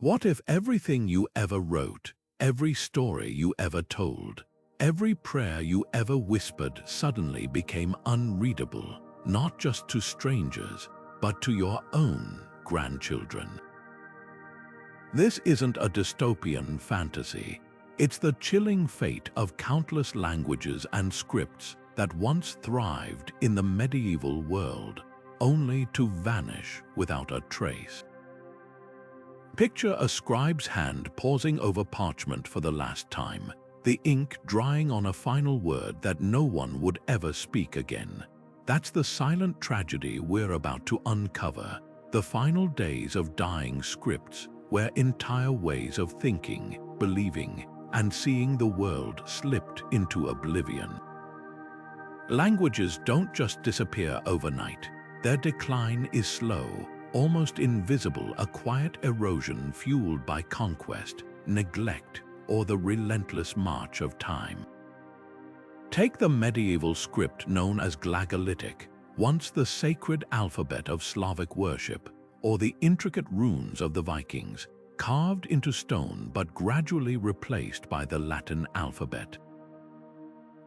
What if everything you ever wrote, every story you ever told, every prayer you ever whispered suddenly became unreadable, not just to strangers, but to your own grandchildren? This isn't a dystopian fantasy. It's the chilling fate of countless languages and scripts that once thrived in the medieval world, only to vanish without a trace. Picture a scribe's hand pausing over parchment for the last time, the ink drying on a final word that no one would ever speak again. That's the silent tragedy we're about to uncover, the final days of dying scripts, where entire ways of thinking, believing, and seeing the world slipped into oblivion. Languages don't just disappear overnight. Their decline is slow, almost invisible, a quiet erosion fueled by conquest, neglect, or the relentless march of time. Take the medieval script known as Glagolitic, once the sacred alphabet of Slavic worship, or the intricate runes of the Vikings, carved into stone but gradually replaced by the Latin alphabet.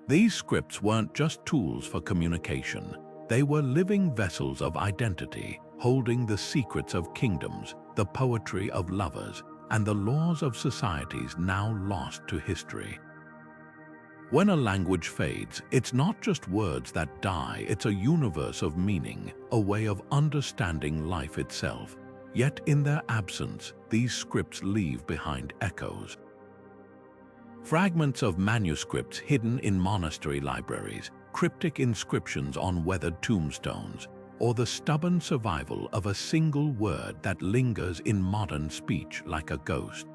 These scripts weren't just tools for communication. They were living vessels of identity, holding the secrets of kingdoms, the poetry of lovers, and the laws of societies now lost to history. When a language fades, it's not just words that die, it's a universe of meaning, a way of understanding life itself. Yet in their absence, these scripts leave behind echoes. Fragments of manuscripts hidden in monastery libraries, cryptic inscriptions on weathered tombstones, or the stubborn survival of a single word that lingers in modern speech like a ghost.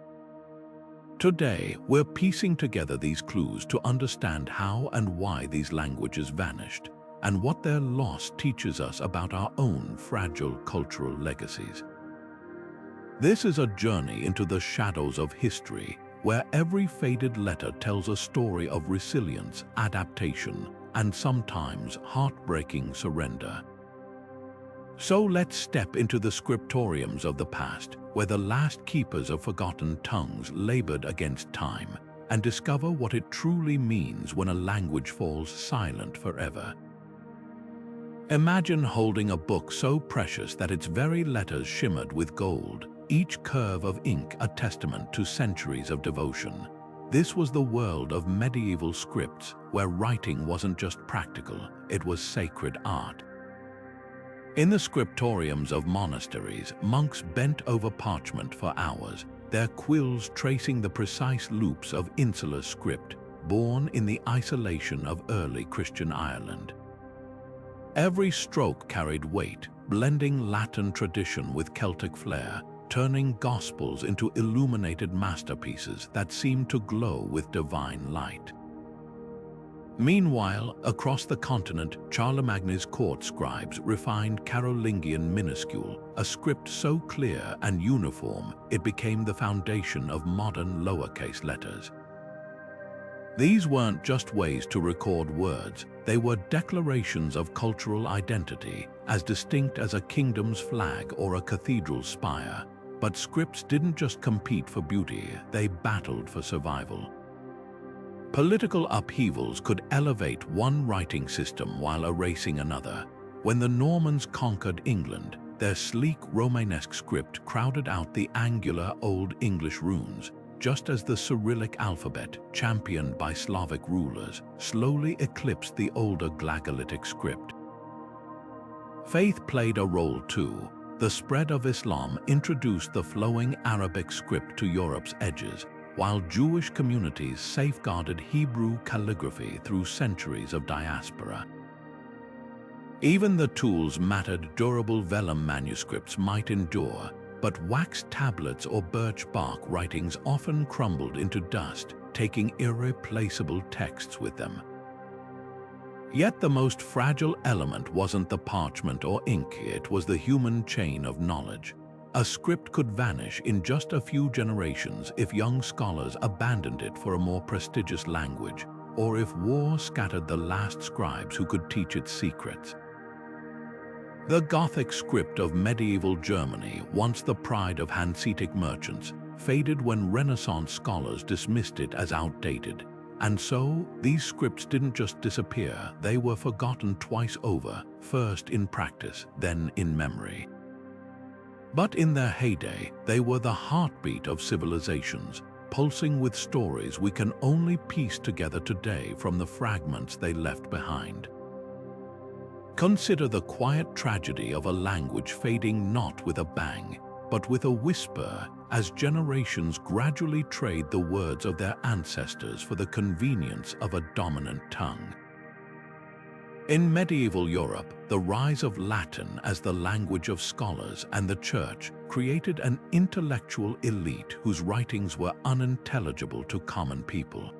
Today, we're piecing together these clues to understand how and why these languages vanished, and what their loss teaches us about our own fragile cultural legacies. This is a journey into the shadows of history, where every faded letter tells a story of resilience, adaptation, and sometimes heartbreaking surrender. So let's step into the scriptoriums of the past, where the last keepers of forgotten tongues labored against time, and discover what it truly means when a language falls silent forever. Imagine holding a book so precious that its very letters shimmered with gold, each curve of ink a testament to centuries of devotion. This was the world of medieval scripts, where writing wasn't just practical, it was sacred art. In the scriptoriums of monasteries, monks bent over parchment for hours, their quills tracing the precise loops of insular script, born in the isolation of early Christian Ireland. Every stroke carried weight, blending Latin tradition with Celtic flair, turning gospels into illuminated masterpieces that seemed to glow with divine light. Meanwhile, across the continent, Charlemagne's court scribes refined Carolingian minuscule, a script so clear and uniform it became the foundation of modern lowercase letters. These weren't just ways to record words, they were declarations of cultural identity, as distinct as a kingdom's flag or a cathedral's spire. But scripts didn't just compete for beauty, they battled for survival. Political upheavals could elevate one writing system while erasing another. When the Normans conquered England, their sleek Romanesque script crowded out the angular Old English runes, just as the Cyrillic alphabet, championed by Slavic rulers, slowly eclipsed the older Glagolitic script. Faith played a role too. The spread of Islam introduced the flowing Arabic script to Europe's edges, while Jewish communities safeguarded Hebrew calligraphy through centuries of diaspora. Even the tools mattered. Durable vellum manuscripts might endure, but wax tablets or birch bark writings often crumbled into dust, taking irreplaceable texts with them. Yet the most fragile element wasn't the parchment or ink, it was the human chain of knowledge. A script could vanish in just a few generations if young scholars abandoned it for a more prestigious language, or if war scattered the last scribes who could teach its secrets. The Gothic script of medieval Germany, once the pride of Hanseatic merchants, faded when Renaissance scholars dismissed it as outdated. And so, these scripts didn't just disappear, they were forgotten twice over, first in practice, then in memory. But in their heyday, they were the heartbeat of civilizations, pulsing with stories we can only piece together today from the fragments they left behind. Consider the quiet tragedy of a language fading not with a bang, but with a whisper, as generations gradually trade the words of their ancestors for the convenience of a dominant tongue. In medieval Europe, the rise of Latin as the language of scholars and the church created an intellectual elite whose writings were unintelligible to common people.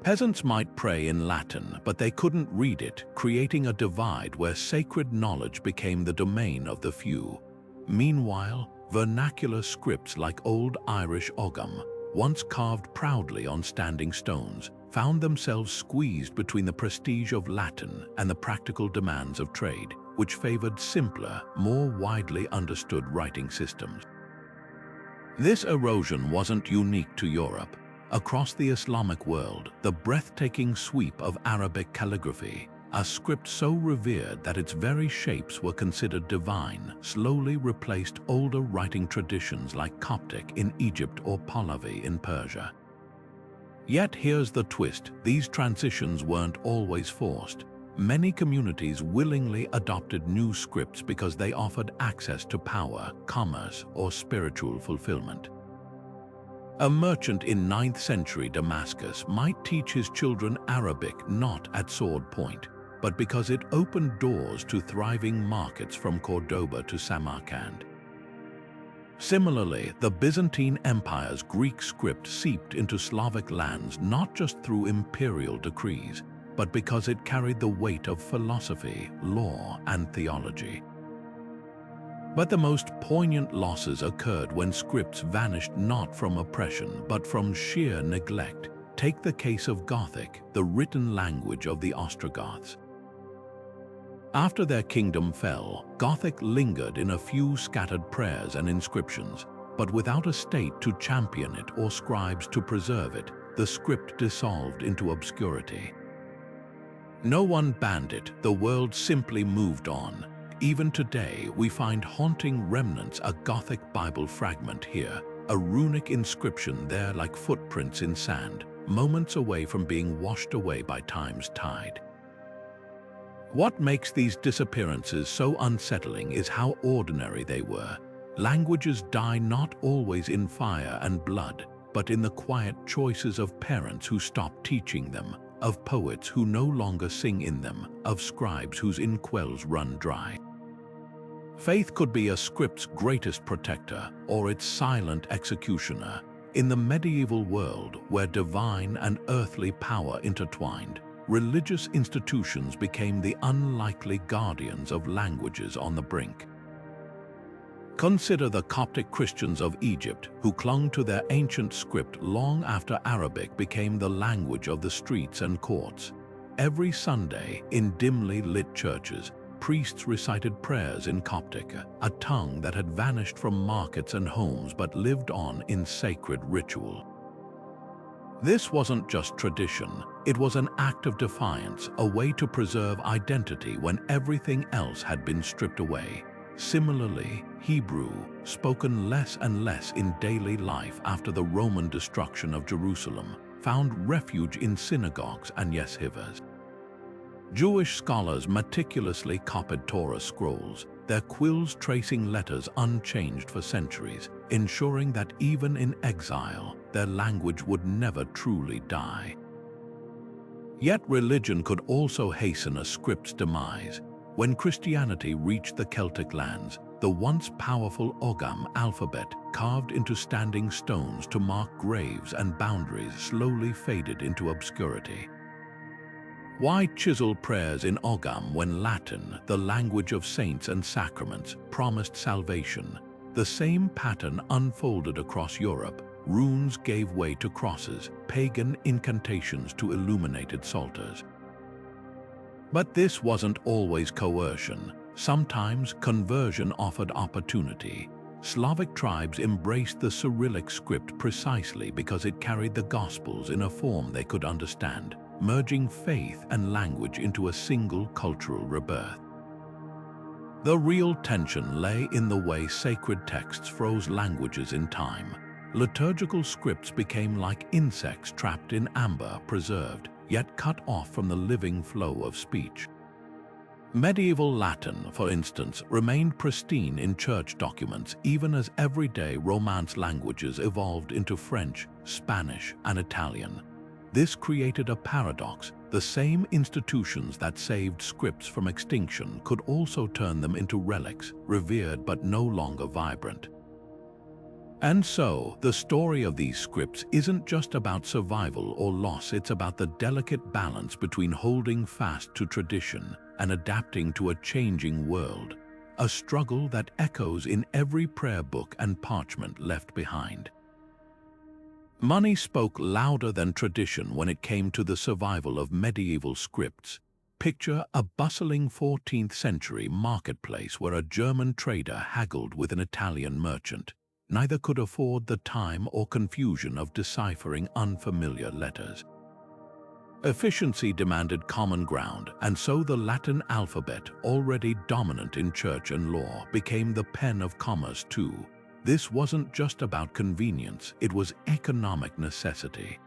Peasants might pray in Latin, but they couldn't read it, creating a divide where sacred knowledge became the domain of the few. Meanwhile, vernacular scripts like Old Irish Ogham, once carved proudly on standing stones, found themselves squeezed between the prestige of Latin and the practical demands of trade, which favored simpler, more widely understood writing systems. This erosion wasn't unique to Europe. Across the Islamic world, the breathtaking sweep of Arabic calligraphy, a script so revered that its very shapes were considered divine, slowly replaced older writing traditions like Coptic in Egypt or Pahlavi in Persia. Yet here's the twist, these transitions weren't always forced. Many communities willingly adopted new scripts because they offered access to power, commerce, or spiritual fulfillment. A merchant in 9th century Damascus might teach his children Arabic not at sword point, but because it opened doors to thriving markets from Cordoba to Samarkand. Similarly, the Byzantine Empire's Greek script seeped into Slavic lands not just through imperial decrees, but because it carried the weight of philosophy, law, and theology. But the most poignant losses occurred when scripts vanished not from oppression but from sheer neglect. Take the case of Gothic, the written language of the Ostrogoths. After their kingdom fell, Gothic lingered in a few scattered prayers and inscriptions, but without a state to champion it or scribes to preserve it, the script dissolved into obscurity. No one banned it, the world simply moved on. Even today, we find haunting remnants, a Gothic Bible fragment here, a runic inscription there like footprints in sand, moments away from being washed away by time's tide. What makes these disappearances so unsettling is how ordinary they were. Languages die not always in fire and blood, but in the quiet choices of parents who stop teaching them, of poets who no longer sing in them, of scribes whose inkwells run dry. Faith could be a script's greatest protector or its silent executioner. In the medieval world, where divine and earthly power intertwined, religious institutions became the unlikely guardians of languages on the brink. Consider the Coptic Christians of Egypt, who clung to their ancient script long after Arabic became the language of the streets and courts. Every Sunday, in dimly lit churches, priests recited prayers in Coptic, a tongue that had vanished from markets and homes but lived on in sacred ritual. This wasn't just tradition, it was an act of defiance, a way to preserve identity when everything else had been stripped away. Similarly, Hebrew, spoken less and less in daily life after the Roman destruction of Jerusalem, found refuge in synagogues and yeshivas. Jewish scholars meticulously copied Torah scrolls, their quills tracing letters unchanged for centuries, ensuring that even in exile, their language would never truly die. Yet religion could also hasten a script's demise. When Christianity reached the Celtic lands, the once powerful Ogham alphabet, carved into standing stones to mark graves and boundaries, slowly faded into obscurity. Why chisel prayers in Ogham when Latin, the language of saints and sacraments, promised salvation? The same pattern unfolded across Europe. Runes gave way to crosses, pagan incantations to illuminated psalters. But this wasn't always coercion. Sometimes conversion offered opportunity. Slavic tribes embraced the Cyrillic script precisely because it carried the Gospels in a form they could understand, merging faith and language into a single cultural rebirth. The real tension lay in the way sacred texts froze languages in time. Liturgical scripts became like insects trapped in amber, preserved, yet cut off from the living flow of speech. Medieval Latin, for instance, remained pristine in church documents even as everyday Romance languages evolved into French, Spanish, and Italian. This created a paradox. The same institutions that saved scripts from extinction could also turn them into relics, revered but no longer vibrant. And so, the story of these scripts isn't just about survival or loss, it's about the delicate balance between holding fast to tradition and adapting to a changing world, a struggle that echoes in every prayer book and parchment left behind. Money spoke louder than tradition when it came to the survival of medieval scripts. Picture a bustling 14th century marketplace where a German trader haggled with an Italian merchant. Neither could afford the time or confusion of deciphering unfamiliar letters. Efficiency demanded common ground, and so the Latin alphabet, already dominant in church and law, became the pen of commerce too. This wasn't just about convenience, it was economic necessity.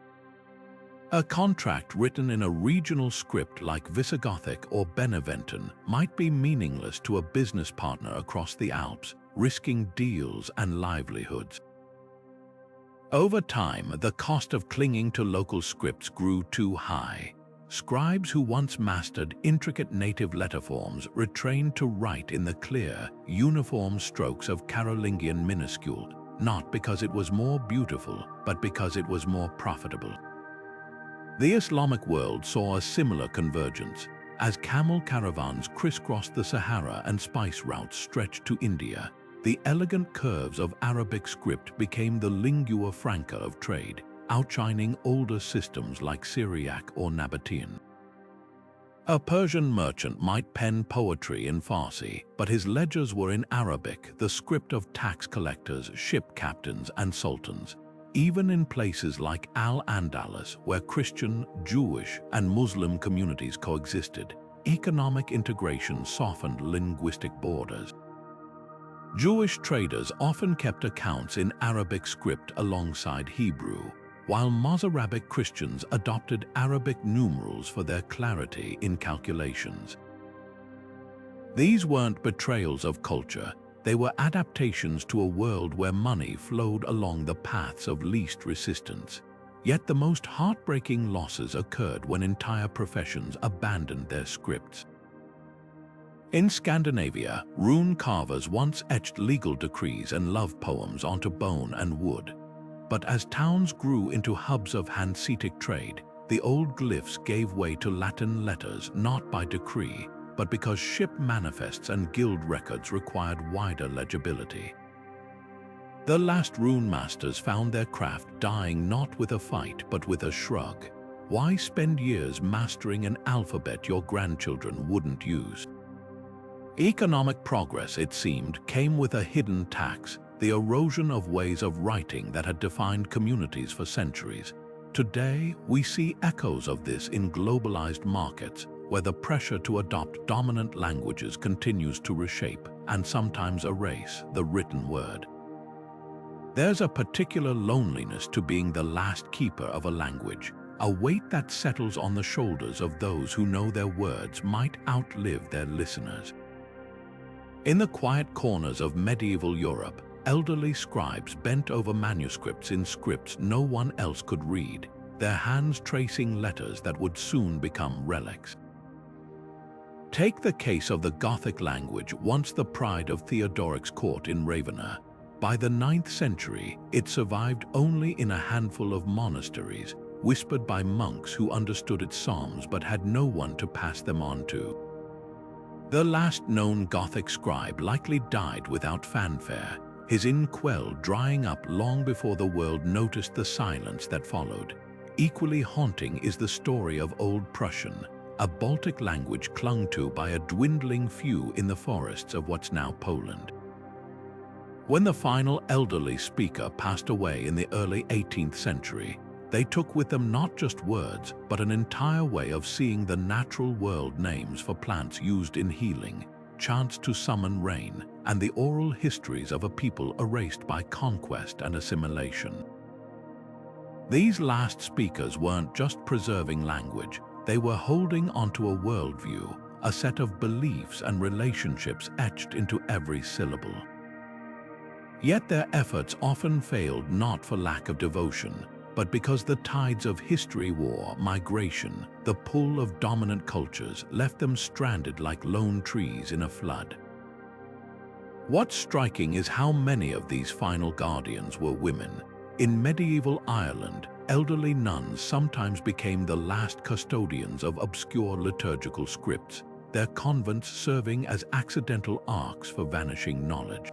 A contract written in a regional script like Visigothic or Beneventan might be meaningless to a business partner across the Alps, risking deals and livelihoods. Over time, the cost of clinging to local scripts grew too high. Scribes who once mastered intricate native letterforms retrained to write in the clear, uniform strokes of Carolingian minuscule, not because it was more beautiful, but because it was more profitable. The Islamic world saw a similar convergence. As camel caravans crisscrossed the Sahara and spice routes stretched to India, the elegant curves of Arabic script became the lingua franca of trade, outshining older systems like Syriac or Nabatean. A Persian merchant might pen poetry in Farsi, but his ledgers were in Arabic, the script of tax collectors, ship captains, and sultans. Even in places like Al-Andalus, where Christian, Jewish, and Muslim communities coexisted, economic integration softened linguistic borders. Jewish traders often kept accounts in Arabic script alongside Hebrew, while Mozarabic Christians adopted Arabic numerals for their clarity in calculations. These weren't betrayals of culture, they were adaptations to a world where money flowed along the paths of least resistance. Yet the most heartbreaking losses occurred when entire professions abandoned their scripts. In Scandinavia, rune carvers once etched legal decrees and love poems onto bone and wood. But as towns grew into hubs of Hanseatic trade, the old glyphs gave way to Latin letters not by decree, but because ship manifests and guild records required wider legibility. The last rune masters found their craft dying not with a fight but with a shrug. Why spend years mastering an alphabet your grandchildren wouldn't use? Economic progress, it seemed, came with a hidden tax, the erosion of ways of writing that had defined communities for centuries. Today, we see echoes of this in globalized markets, where the pressure to adopt dominant languages continues to reshape and sometimes erase the written word. There's a particular loneliness to being the last keeper of a language, a weight that settles on the shoulders of those who know their words might outlive their listeners. In the quiet corners of medieval Europe, elderly scribes bent over manuscripts in scripts no one else could read, their hands tracing letters that would soon become relics. Take the case of the Gothic language, once the pride of Theodoric's court in Ravenna. By the 9th century, it survived only in a handful of monasteries, whispered by monks who understood its psalms but had no one to pass them on to. The last known Gothic scribe likely died without fanfare, his inkwell drying up long before the world noticed the silence that followed. Equally haunting is the story of Old Prussian, a Baltic language clung to by a dwindling few in the forests of what's now Poland. When the final elderly speaker passed away in the early 18th century, they took with them not just words, but an entire way of seeing the natural world, names for plants used in healing, chants to summon rain, and the oral histories of a people erased by conquest and assimilation. These last speakers weren't just preserving language, they were holding onto a worldview, a set of beliefs and relationships etched into every syllable. Yet their efforts often failed not for lack of devotion, but because the tides of history, war, migration, the pull of dominant cultures left them stranded like lone trees in a flood. What's striking is how many of these final guardians were women. In medieval Ireland, elderly nuns sometimes became the last custodians of obscure liturgical scripts, their convents serving as accidental arks for vanishing knowledge.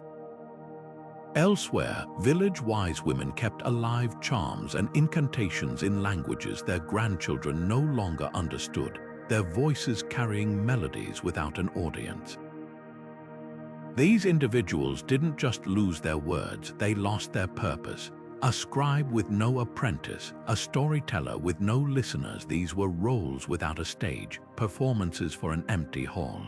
Elsewhere, village wise women kept alive charms and incantations in languages their grandchildren no longer understood, their voices carrying melodies without an audience. These individuals didn't just lose their words, they lost their purpose. A scribe with no apprentice, a storyteller with no listeners, these were roles without a stage, performances for an empty hall.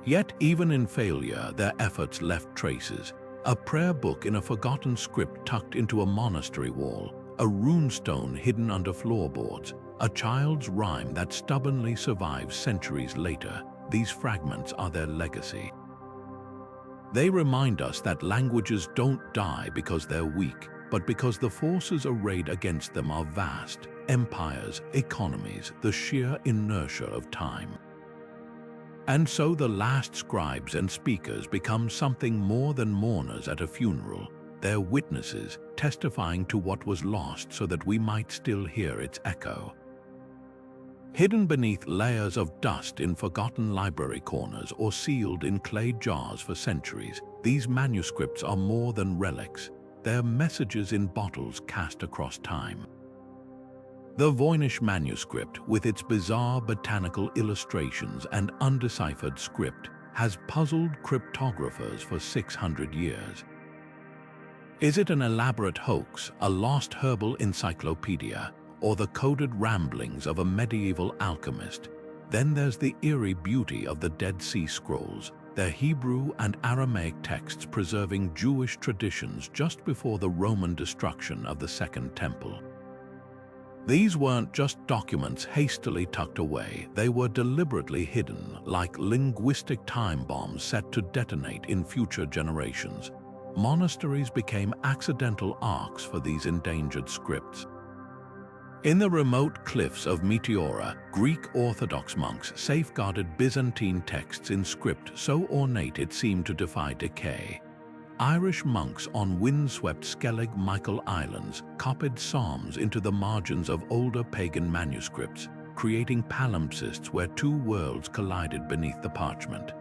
Yet even in failure, their efforts left traces. A prayer book in a forgotten script tucked into a monastery wall, a runestone hidden under floorboards, a child's rhyme that stubbornly survives centuries later. These fragments are their legacy. They remind us that languages don't die because they're weak, but because the forces arrayed against them are vast: empires, economies, the sheer inertia of time. And so the last scribes and speakers become something more than mourners at a funeral. They're witnesses, testifying to what was lost so that we might still hear its echo. Hidden beneath layers of dust in forgotten library corners or sealed in clay jars for centuries, these manuscripts are more than relics. They're messages in bottles cast across time. The Voynich manuscript, with its bizarre botanical illustrations and undeciphered script, has puzzled cryptographers for 600 years. Is it an elaborate hoax, a lost herbal encyclopedia, or the coded ramblings of a medieval alchemist? Then there's the eerie beauty of the Dead Sea Scrolls, their Hebrew and Aramaic texts preserving Jewish traditions just before the Roman destruction of the Second Temple. These weren't just documents hastily tucked away, they were deliberately hidden, like linguistic time bombs set to detonate in future generations. Monasteries became accidental arks for these endangered scripts. In the remote cliffs of Meteora, Greek Orthodox monks safeguarded Byzantine texts in script so ornate it seemed to defy decay. Irish monks on windswept Skellig Michael Islands copied psalms into the margins of older pagan manuscripts, creating palimpsests where two worlds collided beneath the parchment.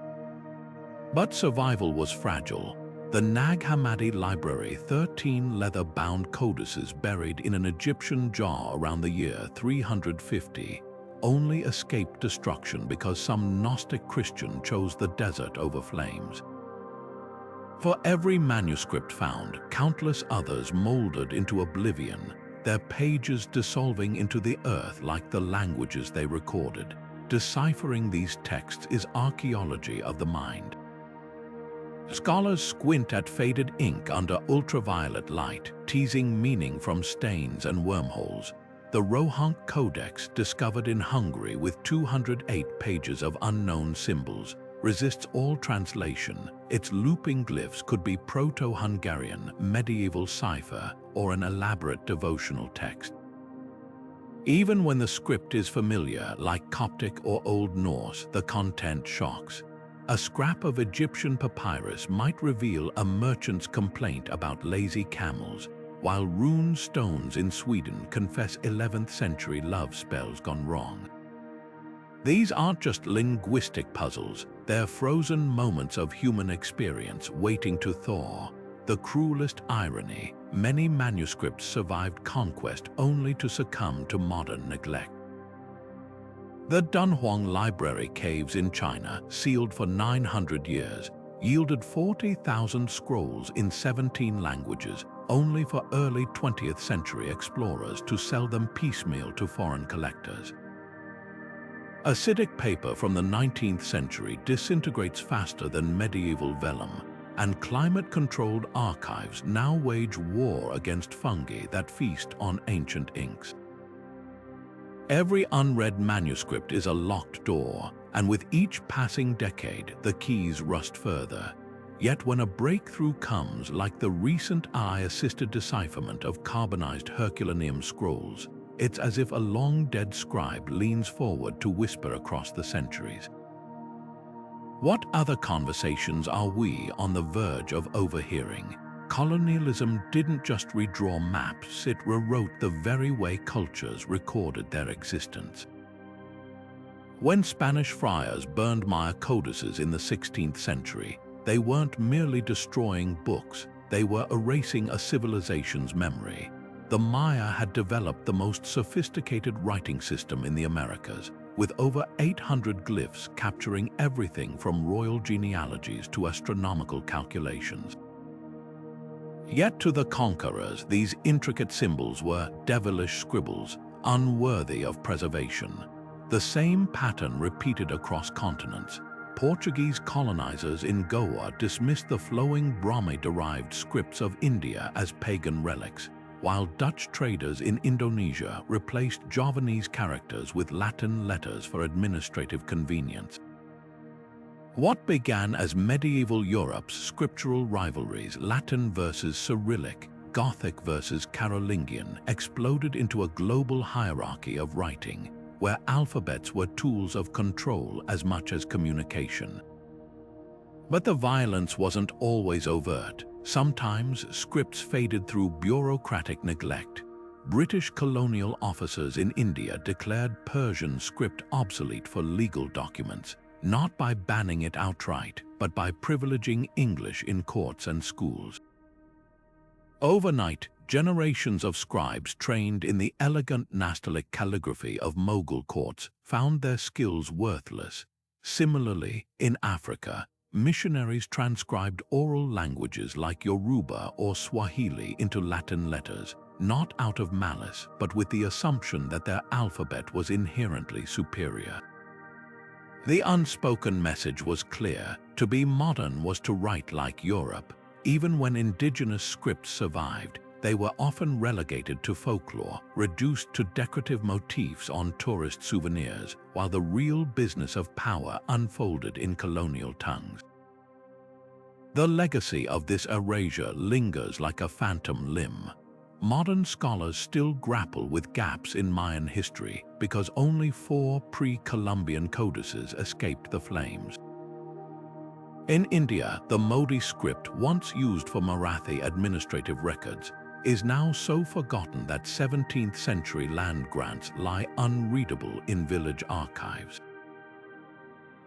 But survival was fragile. The Nag Hammadi library, 13 leather-bound codices buried in an Egyptian jar around the year 350, only escaped destruction because some Gnostic Christian chose the desert over flames. For every manuscript found, countless others molded into oblivion, their pages dissolving into the earth like the languages they recorded. Deciphering these texts is archaeology of the mind. Scholars squint at faded ink under ultraviolet light, teasing meaning from stains and wormholes. The Rohank Codex, discovered in Hungary with 208 pages of unknown symbols, resists all translation. Its looping glyphs could be Proto-Hungarian, medieval cipher, or an elaborate devotional text. Even when the script is familiar, like Coptic or Old Norse, the content shocks. A scrap of Egyptian papyrus might reveal a merchant's complaint about lazy camels, while rune stones in Sweden confess 11th century love spells gone wrong. These aren't just linguistic puzzles, they're frozen moments of human experience waiting to thaw. The cruelest irony, many manuscripts survived conquest only to succumb to modern neglect. The Dunhuang Library caves in China, sealed for 900 years, yielded 40,000 scrolls in 17 languages, only for early 20th century explorers to sell them piecemeal to foreign collectors. Acidic paper from the 19th century disintegrates faster than medieval vellum, and climate-controlled archives now wage war against fungi that feast on ancient inks. Every unread manuscript is a locked door, and with each passing decade, the keys rust further. Yet when a breakthrough comes, like the recent AI-assisted decipherment of carbonized Herculaneum scrolls, it's as if a long-dead scribe leans forward to whisper across the centuries. What other conversations are we on the verge of overhearing? Colonialism didn't just redraw maps, it rewrote the very way cultures recorded their existence. When Spanish friars burned Maya codices in the 16th century, they weren't merely destroying books, they were erasing a civilization's memory. The Maya had developed the most sophisticated writing system in the Americas, with over 800 glyphs capturing everything from royal genealogies to astronomical calculations. Yet to the conquerors, these intricate symbols were devilish scribbles, unworthy of preservation. The same pattern repeated across continents. Portuguese colonizers in Goa dismissed the flowing Brahmi-derived scripts of India as pagan relics, while Dutch traders in Indonesia replaced Javanese characters with Latin letters for administrative convenience. What began as medieval Europe's scriptural rivalries, Latin versus Cyrillic, Gothic versus Carolingian, exploded into a global hierarchy of writing, where alphabets were tools of control as much as communication. But the violence wasn't always overt. Sometimes scripts faded through bureaucratic neglect. British colonial officers in India declared Persian script obsolete for legal documents, not by banning it outright, but by privileging English in courts and schools. Overnight, generations of scribes trained in the elegant Nastaliq calligraphy of Mughal courts found their skills worthless. Similarly, in Africa, missionaries transcribed oral languages like Yoruba or Swahili into Latin letters, not out of malice, but with the assumption that their alphabet was inherently superior. The unspoken message was clear: to be modern was to write like Europe. Even when indigenous scripts survived, they were often relegated to folklore, reduced to decorative motifs on tourist souvenirs, while the real business of power unfolded in colonial tongues. The legacy of this erasure lingers like a phantom limb. Modern scholars still grapple with gaps in Mayan history because only 4 pre-Columbian codices escaped the flames. In India, the Modi script, once used for Marathi administrative records, is now so forgotten that 17th century land grants lie unreadable in village archives.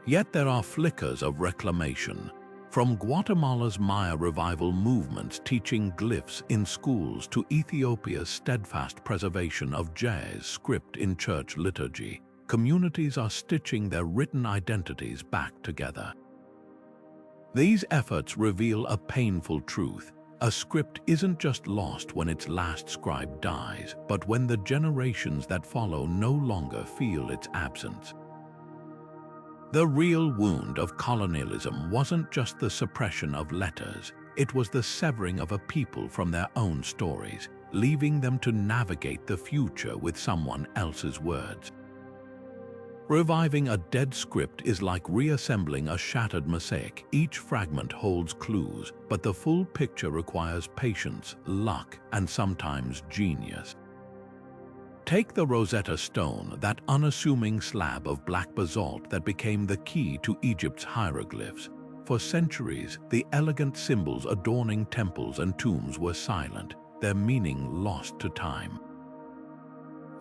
Yet there are flickers of reclamation. From Guatemala's Maya revival movements teaching glyphs in schools to Ethiopia's steadfast preservation of J's script in church liturgy, communities are stitching their written identities back together. These efforts reveal a painful truth. A script isn't just lost when its last scribe dies, but when the generations that follow no longer feel its absence. The real wound of colonialism wasn't just the suppression of letters, it was the severing of a people from their own stories, leaving them to navigate the future with someone else's words. Reviving a dead script is like reassembling a shattered mosaic. Each fragment holds clues, but the full picture requires patience, luck, and sometimes genius. Take the Rosetta Stone, that unassuming slab of black basalt that became the key to Egypt's hieroglyphs. For centuries, the elegant symbols adorning temples and tombs were silent, their meaning lost to time.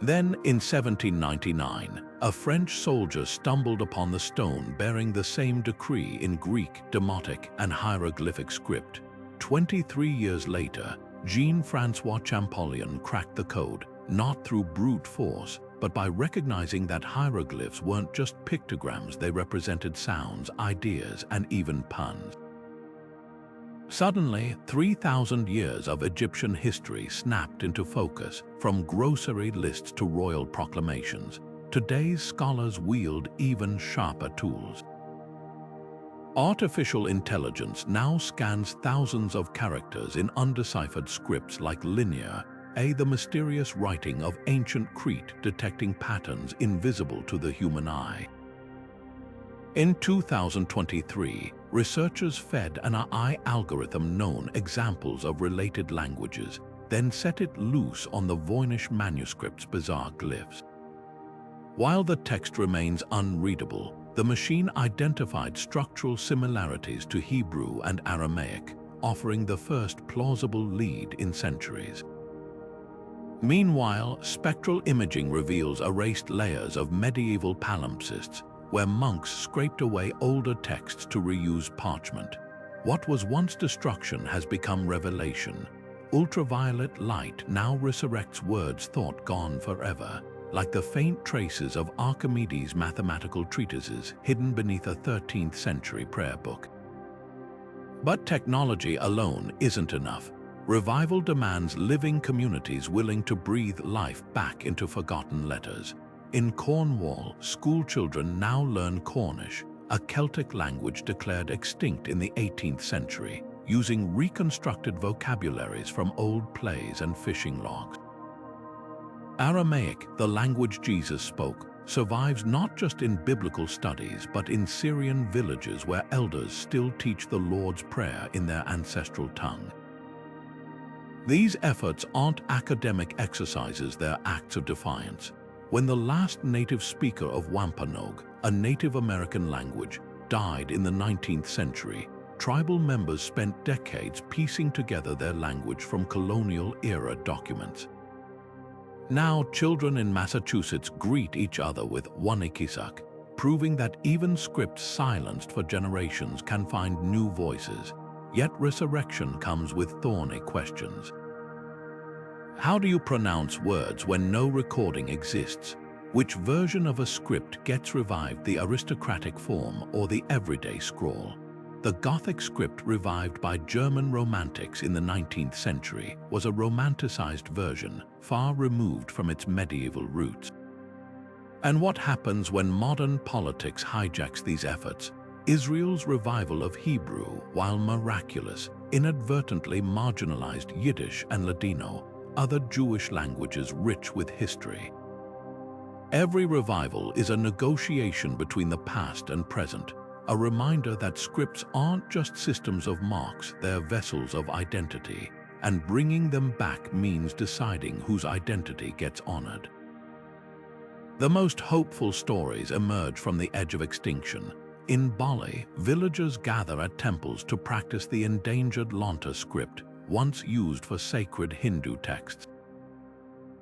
Then, in 1799, a French soldier stumbled upon the stone bearing the same decree in Greek, Demotic, and hieroglyphic script. 23 years later, Jean-François Champollion cracked the code, not through brute force, but by recognizing that hieroglyphs weren't just pictograms, they represented sounds, ideas, and even puns. Suddenly, 3,000 years of Egyptian history snapped into focus, from grocery lists to royal proclamations. Today's scholars wield even sharper tools. Artificial intelligence now scans thousands of characters in undeciphered scripts like linear, the mysterious writing of ancient Crete, detecting patterns invisible to the human eye. In 2023, researchers fed an AI algorithm known examples of related languages, then set it loose on the Voynich manuscript's bizarre glyphs. While the text remains unreadable, the machine identified structural similarities to Hebrew and Aramaic, offering the first plausible lead in centuries. Meanwhile, spectral imaging reveals erased layers of medieval palimpsests, where monks scraped away older texts to reuse parchment. What was once destruction has become revelation. Ultraviolet light now resurrects words thought gone forever, like the faint traces of Archimedes' mathematical treatises hidden beneath a 13th century prayer book. But technology alone isn't enough. Revival demands living communities willing to breathe life back into forgotten letters. In Cornwall, schoolchildren now learn Cornish, a Celtic language declared extinct in the 18th century, using reconstructed vocabularies from old plays and fishing logs. Aramaic, the language Jesus spoke, survives not just in biblical studies but in Syrian villages where elders still teach the Lord's Prayer in their ancestral tongue. These efforts aren't academic exercises, they're acts of defiance. When the last native speaker of Wampanoag, a Native American language, died in the 19th century, tribal members spent decades piecing together their language from colonial-era documents. Now, children in Massachusetts greet each other with Wanikisak, proving that even scripts silenced for generations can find new voices. Yet resurrection comes with thorny questions. How do you pronounce words when no recording exists? Which version of a script gets revived, the aristocratic form or the everyday scrawl? The Gothic script, revived by German Romantics in the 19th century, was a romanticized version, far removed from its medieval roots. And what happens when modern politics hijacks these efforts? Israel's revival of Hebrew, while miraculous, inadvertently marginalized Yiddish and Ladino, other Jewish languages rich with history. Every revival is a negotiation between the past and present, a reminder that scripts aren't just systems of marks, they're vessels of identity, and bringing them back means deciding whose identity gets honored. The most hopeful stories emerge from the edge of extinction. In Bali, villagers gather at temples to practice the endangered Lonta script, once used for sacred Hindu texts.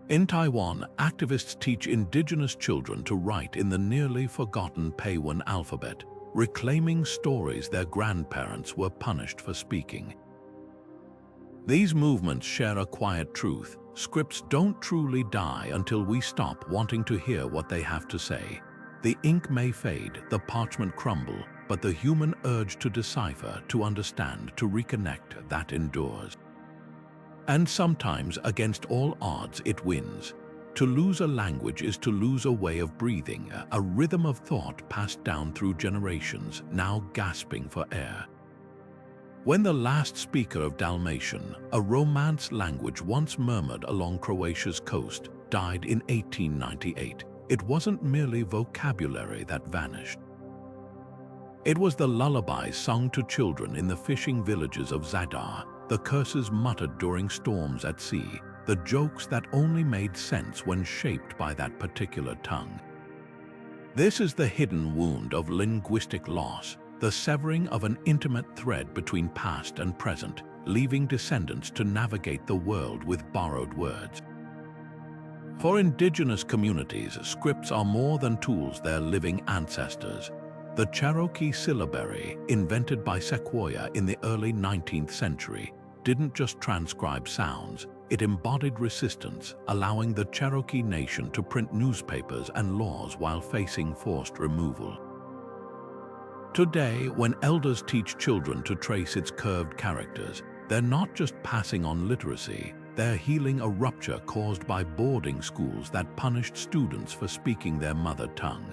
In Taiwan, activists teach indigenous children to write in the nearly forgotten Peiwen alphabet, reclaiming stories their grandparents were punished for speaking. These movements share a quiet truth: scripts don't truly die until we stop wanting to hear what they have to say. The ink may fade, the parchment crumble, but the human urge to decipher, to understand, to reconnect, that endures. And sometimes, against all odds, it wins. To lose a language is to lose a way of breathing, a rhythm of thought passed down through generations, now gasping for air. When the last speaker of Dalmatian, a Romance language once murmured along Croatia's coast, died in 1898, it wasn't merely vocabulary that vanished. It was the lullabies sung to children in the fishing villages of Zadar, the curses muttered during storms at sea, the jokes that only made sense when shaped by that particular tongue. This is the hidden wound of linguistic loss, the severing of an intimate thread between past and present, leaving descendants to navigate the world with borrowed words. For indigenous communities, scripts are more than tools, they're living ancestors. The Cherokee syllabary, invented by Sequoyah in the early 19th century, didn't just transcribe sounds, it embodied resistance, allowing the Cherokee Nation to print newspapers and laws while facing forced removal. Today, when elders teach children to trace its curved characters, they're not just passing on literacy, they're healing a rupture caused by boarding schools that punished students for speaking their mother tongue.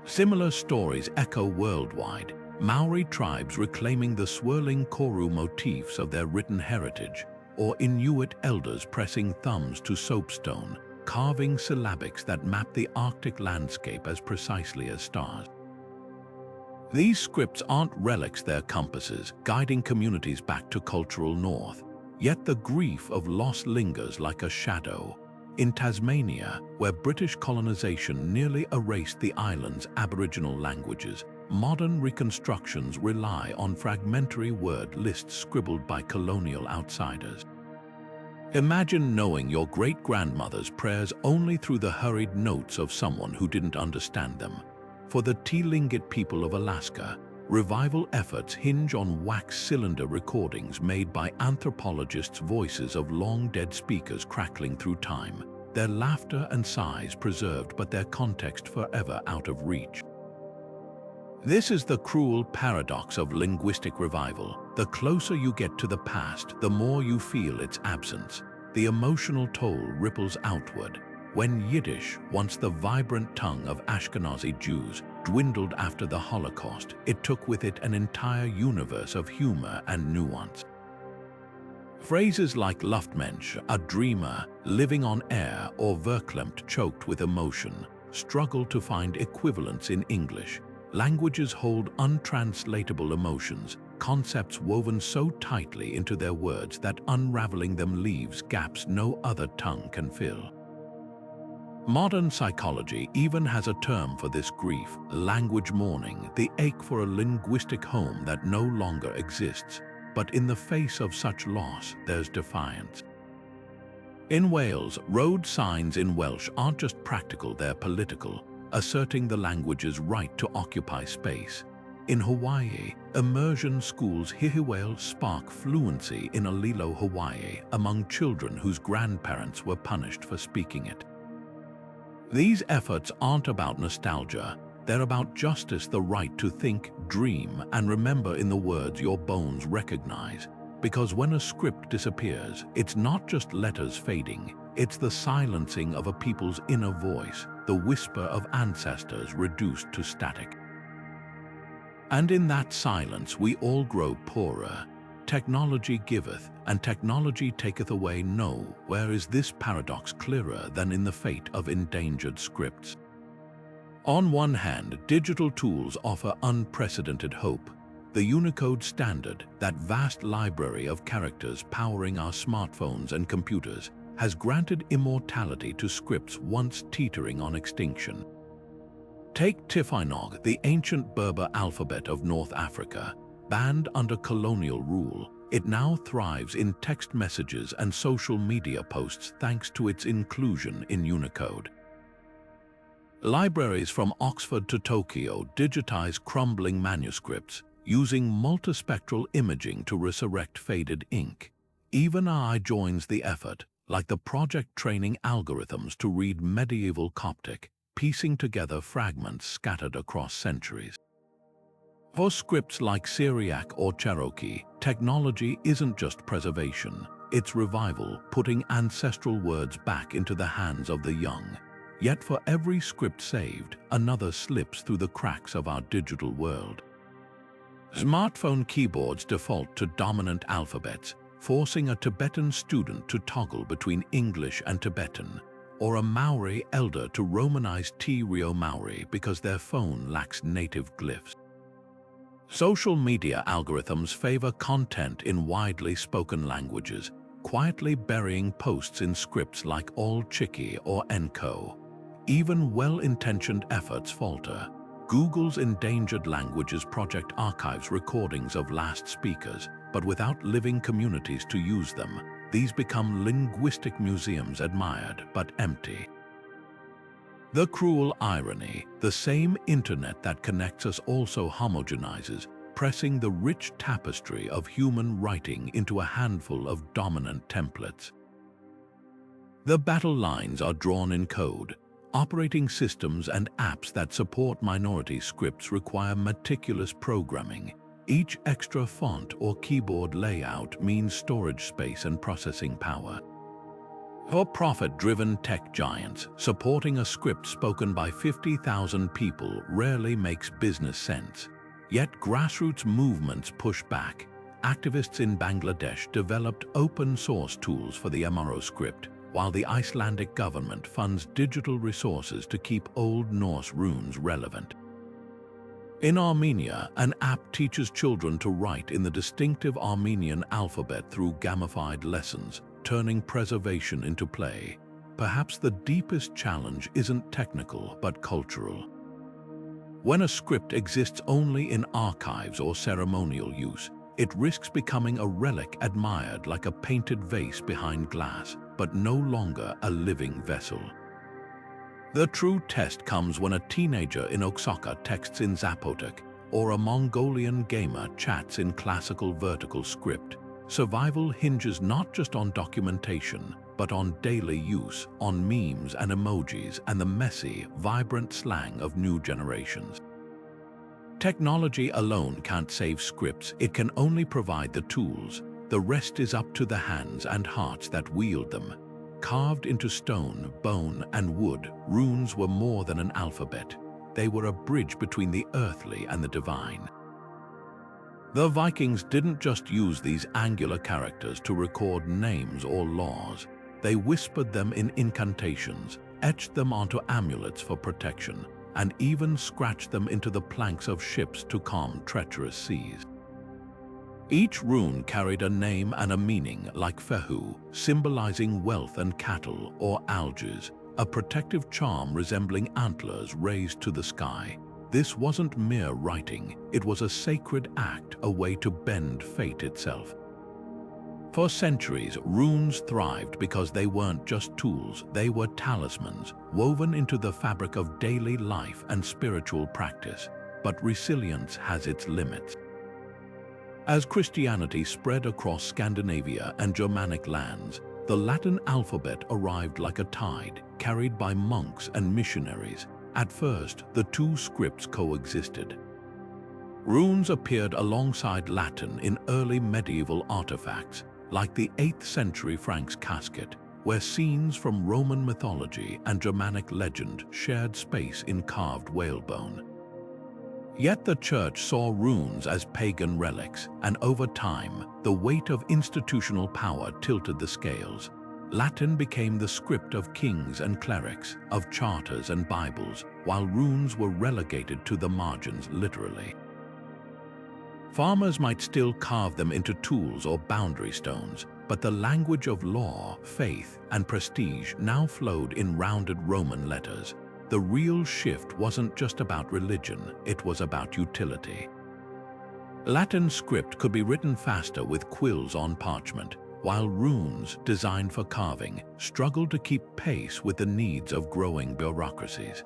Similar stories echo worldwide, Maori tribes reclaiming the swirling koru motifs of their written heritage, or Inuit elders pressing thumbs to soapstone, carving syllabics that map the Arctic landscape as precisely as stars. These scripts aren't relics, they're compasses, guiding communities back to cultural north. Yet the grief of loss lingers like a shadow. In Tasmania, where British colonization nearly erased the island's Aboriginal languages, modern reconstructions rely on fragmentary word lists scribbled by colonial outsiders. Imagine knowing your great-grandmother's prayers only through the hurried notes of someone who didn't understand them. For the Tlingit people of Alaska, revival efforts hinge on wax cylinder recordings made by anthropologists' voices of long-dead speakers crackling through time, their laughter and sighs preserved but their context forever out of reach. This is the cruel paradox of linguistic revival. The closer you get to the past, the more you feel its absence. The emotional toll ripples outward. When Yiddish, once the vibrant tongue of Ashkenazi Jews, dwindled after the Holocaust, it took with it an entire universe of humor and nuance. Phrases like Luftmensch, a dreamer, living on air, or verklempt, choked with emotion, struggle to find equivalents in English. Languages hold untranslatable emotions, concepts woven so tightly into their words that unraveling them leaves gaps no other tongue can fill. Modern psychology even has a term for this grief: language mourning, the ache for a linguistic home that no longer exists. But in the face of such loss, there's defiance. In Wales, road signs in Welsh aren't just practical, they're political, asserting the language's right to occupy space. In Hawaii, immersion schools Hihiwale spark fluency in Alilo, Hawaii, among children whose grandparents were punished for speaking it. These efforts aren't about nostalgia, they're about justice, the right to think, dream, and remember in the words your bones recognize. Because when a script disappears, it's not just letters fading, it's the silencing of a people's inner voice, the whisper of ancestors reduced to static. And in that silence we all grow poorer. Technology giveth, and technology taketh away. Nowhere is this paradox clearer than in the fate of endangered scripts. On one hand, digital tools offer unprecedented hope. The Unicode standard, that vast library of characters powering our smartphones and computers, has granted immortality to scripts once teetering on extinction. Take Tifinog, the ancient Berber alphabet of North Africa. Banned under colonial rule, it now thrives in text messages and social media posts thanks to its inclusion in Unicode. Libraries from Oxford to Tokyo digitize crumbling manuscripts, using multispectral imaging to resurrect faded ink. Even AI joins the effort, like the project training algorithms to read medieval Coptic, piecing together fragments scattered across centuries. For scripts like Syriac or Cherokee, technology isn't just preservation, it's revival, putting ancestral words back into the hands of the young. Yet for every script saved, another slips through the cracks of our digital world. Smartphone keyboards default to dominant alphabets, forcing a Tibetan student to toggle between English and Tibetan, or a Maori elder to Romanize Te Reo Maori because their phone lacks native glyphs. Social media algorithms favor content in widely spoken languages, quietly burying posts in scripts like All Chiki or Enco. Even well-intentioned efforts falter. Google's Endangered Languages project archives recordings of last speakers, but without living communities to use them, these become linguistic museums admired but empty. The cruel irony, the same internet that connects us also homogenizes, compressing the rich tapestry of human writing into a handful of dominant templates. The battle lines are drawn in code. Operating systems and apps that support minority scripts require meticulous programming. Each extra font or keyboard layout means storage space and processing power. For profit-driven tech giants, supporting a script spoken by 50,000 people rarely makes business sense. Yet grassroots movements push back. Activists in Bangladesh developed open-source tools for the Amaro script, while the Icelandic government funds digital resources to keep Old Norse runes relevant. In Armenia, an app teaches children to write in the distinctive Armenian alphabet through gamified lessons, turning preservation into play. Perhaps the deepest challenge isn't technical but cultural. When a script exists only in archives or ceremonial use, it risks becoming a relic admired like a painted vase behind glass, but no longer a living vessel. The true test comes when a teenager in Oaxaca texts in Zapotec, or a Mongolian gamer chats in classical vertical script. Survival hinges not just on documentation, but on daily use, on memes and emojis and the messy, vibrant slang of new generations. Technology alone can't save scripts, it can only provide the tools. The rest is up to the hands and hearts that wield them. Carved into stone, bone, and wood, runes were more than an alphabet. They were a bridge between the earthly and the divine. The Vikings didn't just use these angular characters to record names or laws. They whispered them in incantations, etched them onto amulets for protection, and even scratched them into the planks of ships to calm treacherous seas. Each rune carried a name and a meaning, like Fehu, symbolizing wealth and cattle, or Alges, a protective charm resembling antlers raised to the sky. This wasn't mere writing, it was a sacred act, a way to bend fate itself. For centuries, runes thrived because they weren't just tools, they were talismans, woven into the fabric of daily life and spiritual practice. But resilience has its limits. As Christianity spread across Scandinavia and Germanic lands, the Latin alphabet arrived like a tide, carried by monks and missionaries. At first, the two scripts coexisted. Runes appeared alongside Latin in early medieval artifacts, like the 8th century Franks casket, where scenes from Roman mythology and Germanic legend shared space in carved whalebone. Yet the Church saw runes as pagan relics, and over time, the weight of institutional power tilted the scales. Latin became the script of kings and clerics, of charters and Bibles, while runes were relegated to the margins literally. Farmers might still carve them into tools or boundary stones, but the language of law, faith, and prestige now flowed in rounded Roman letters. The real shift wasn't just about religion, it was about utility. Latin script could be written faster with quills on parchment, while runes, designed for carving, struggled to keep pace with the needs of growing bureaucracies.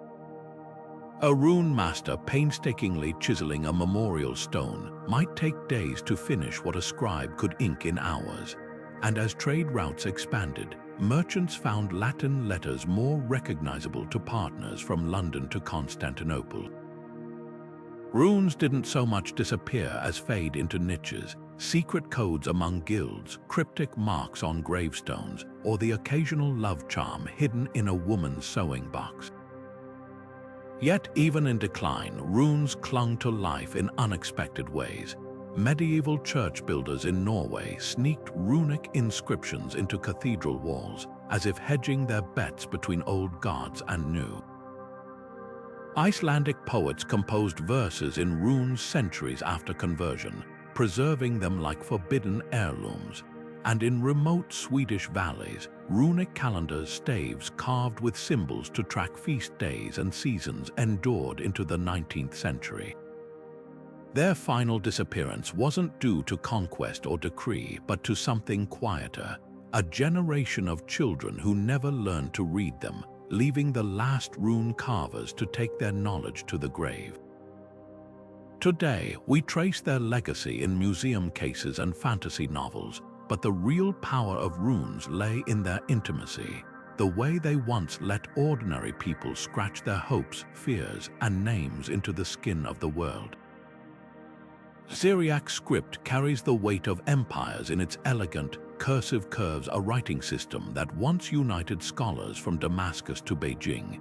A rune master painstakingly chiseling a memorial stone might take days to finish what a scribe could ink in hours. And as trade routes expanded, merchants found Latin letters more recognizable to partners from London to Constantinople. Runes didn't so much disappear as fade into niches, secret codes among guilds, cryptic marks on gravestones, or the occasional love charm hidden in a woman's sewing box. Yet, even in decline, runes clung to life in unexpected ways. Medieval church builders in Norway sneaked runic inscriptions into cathedral walls, as if hedging their bets between old gods and new. Icelandic poets composed verses in runes centuries after conversion, preserving them like forbidden heirlooms. And in remote Swedish valleys, runic calendars staves carved with symbols to track feast days and seasons endured into the 19th century. Their final disappearance wasn't due to conquest or decree, but to something quieter, a generation of children who never learned to read them, leaving the last rune carvers to take their knowledge to the grave. Today, we trace their legacy in museum cases and fantasy novels, but the real power of runes lay in their intimacy, the way they once let ordinary people scratch their hopes, fears, and names into the skin of the world. Syriac script carries the weight of empires in its elegant, cursive curves, a writing system that once united scholars from Damascus to Beijing.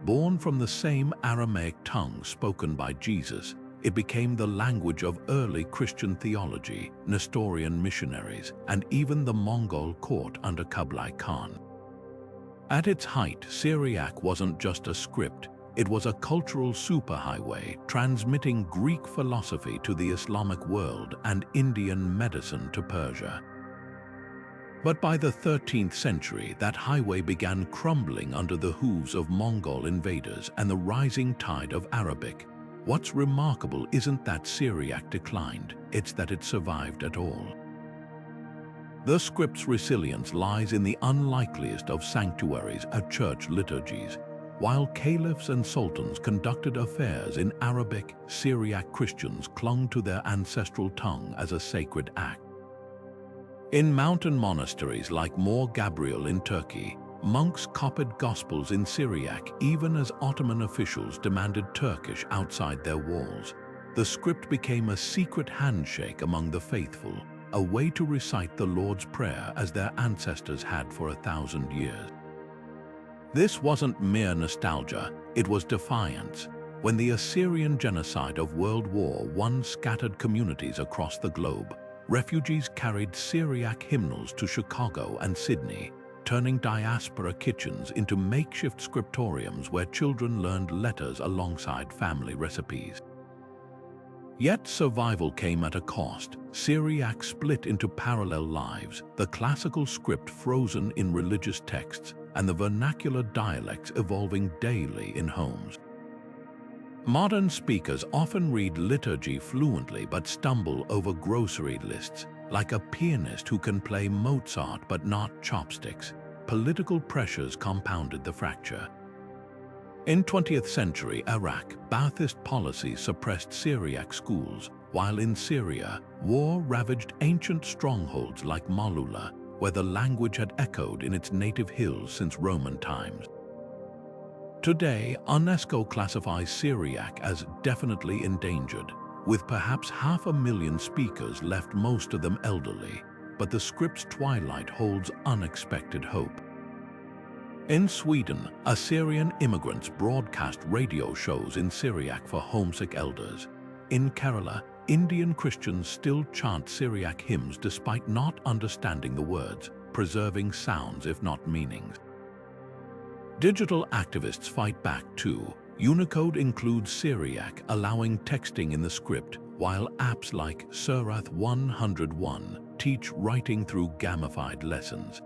Born from the same Aramaic tongue spoken by Jesus, it became the language of early Christian theology, Nestorian missionaries, and even the Mongol court under Kublai Khan. At its height, Syriac wasn't just a script, it was a cultural superhighway transmitting Greek philosophy to the Islamic world and Indian medicine to Persia. But by the 13th century, that highway began crumbling under the hooves of Mongol invaders and the rising tide of Arabic. What's remarkable isn't that Syriac declined, it's that it survived at all. The script's resilience lies in the unlikeliest of sanctuaries at church liturgies. While caliphs and sultans conducted affairs in Arabic, Syriac Christians clung to their ancestral tongue as a sacred act. In mountain monasteries like Mor Gabriel in Turkey, monks copied Gospels in Syriac even as Ottoman officials demanded Turkish outside their walls. The script became a secret handshake among the faithful, a way to recite the Lord's Prayer as their ancestors had for 1,000 years. This wasn't mere nostalgia, it was defiance. When the Assyrian genocide of World War I scattered communities across the globe, refugees carried Syriac hymnals to Chicago and Sydney, turning diaspora kitchens into makeshift scriptoriums where children learned letters alongside family recipes. Yet survival came at a cost. Syriac split into parallel lives, the classical script frozen in religious texts, and the vernacular dialects evolving daily in homes. Modern speakers often read liturgy fluently but stumble over grocery lists, like a pianist who can play Mozart but not chopsticks. Political pressures compounded the fracture. In 20th century Iraq, Ba'athist policies suppressed Syriac schools, while in Syria, war ravaged ancient strongholds like Malula, where the language had echoed in its native hills since Roman times. Today, UNESCO classifies Syriac as definitely endangered, with perhaps 500,000 speakers left, most of them elderly, but the script's twilight holds unexpected hope. In Sweden, Assyrian immigrants broadcast radio shows in Syriac for homesick elders. In Kerala, Indian Christians still chant Syriac hymns despite not understanding the words, preserving sounds if not meanings. Digital activists fight back too. Unicode includes Syriac, allowing texting in the script, while apps like Surath 101 teach writing through gamified lessons.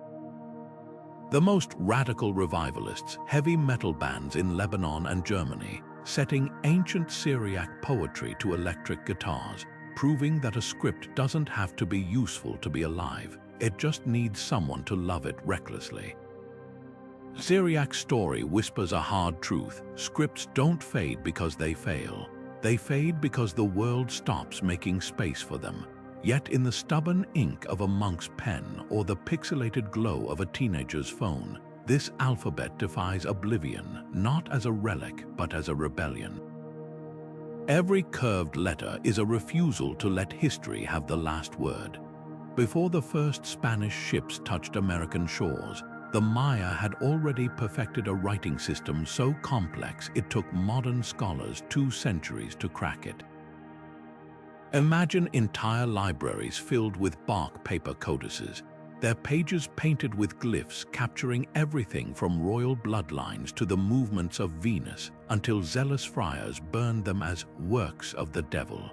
The most radical revivalists, heavy metal bands in Lebanon and Germany, setting ancient Syriac poetry to electric guitars, proving that a script doesn't have to be useful to be alive, it just needs someone to love it recklessly. Syriac's story whispers a hard truth: scripts don't fade because they fail. They fade because the world stops making space for them. Yet in the stubborn ink of a monk's pen or the pixelated glow of a teenager's phone, this alphabet defies oblivion, not as a relic, but as a rebellion. Every curved letter is a refusal to let history have the last word. Before the first Spanish ships touched American shores, the Maya had already perfected a writing system so complex it took modern scholars 2 centuries to crack it. Imagine entire libraries filled with bark paper codices, their pages painted with glyphs capturing everything from royal bloodlines to the movements of Venus, until zealous friars burned them as works of the devil.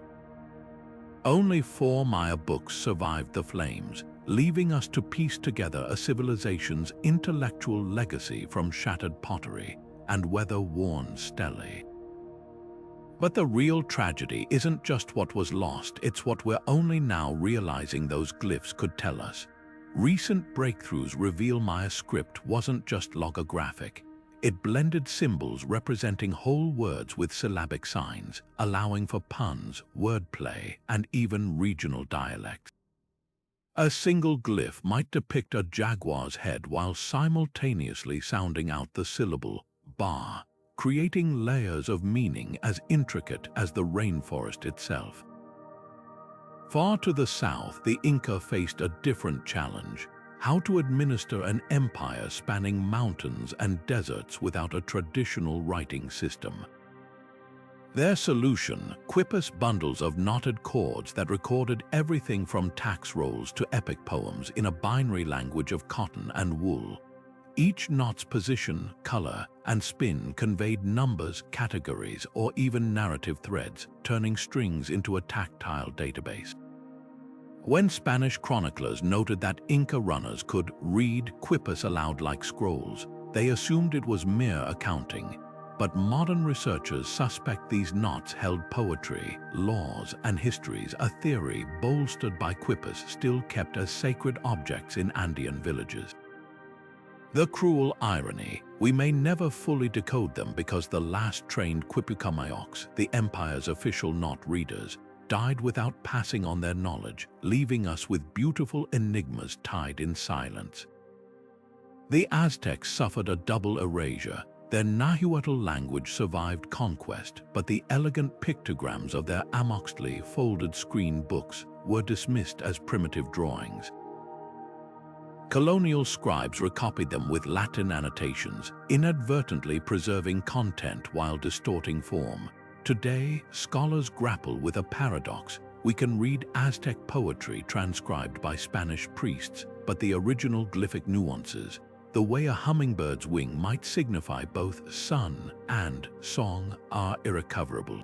Only 4 Maya books survived the flames, leaving us to piece together a civilization's intellectual legacy from shattered pottery and weather-worn stelae. But the real tragedy isn't just what was lost, it's what we're only now realizing those glyphs could tell us. Recent breakthroughs reveal Maya script wasn't just logographic. It blended symbols representing whole words with syllabic signs, allowing for puns, wordplay, and even regional dialects. A single glyph might depict a jaguar's head while simultaneously sounding out the syllable ba, creating layers of meaning as intricate as the rainforest itself. Far to the south, the Inca faced a different challenge: how to administer an empire spanning mountains and deserts without a traditional writing system. Their solution: quipus bundles of knotted chords that recorded everything from tax rolls to epic poems in a binary language of cotton and wool. Each knot's position, color, and spin conveyed numbers, categories, or even narrative threads, turning strings into a tactile database. When Spanish chroniclers noted that Inca runners could read quipus aloud like scrolls, they assumed it was mere accounting. But modern researchers suspect these knots held poetry, laws, and histories, a theory bolstered by quipus still kept as sacred objects in Andean villages. The cruel irony: we may never fully decode them because the last trained quipucamayocs, the empire's official knot readers, died without passing on their knowledge, leaving us with beautiful enigmas tied in silence. The Aztecs suffered a double erasure. Their Nahuatl language survived conquest, but the elegant pictograms of their Amoxtli folded screen books were dismissed as primitive drawings. Colonial scribes recopied them with Latin annotations, inadvertently preserving content while distorting form. Today, scholars grapple with a paradox. We can read Aztec poetry transcribed by Spanish priests, but the original glyphic nuances, the way a hummingbird's wing might signify both sun and song, are irrecoverable.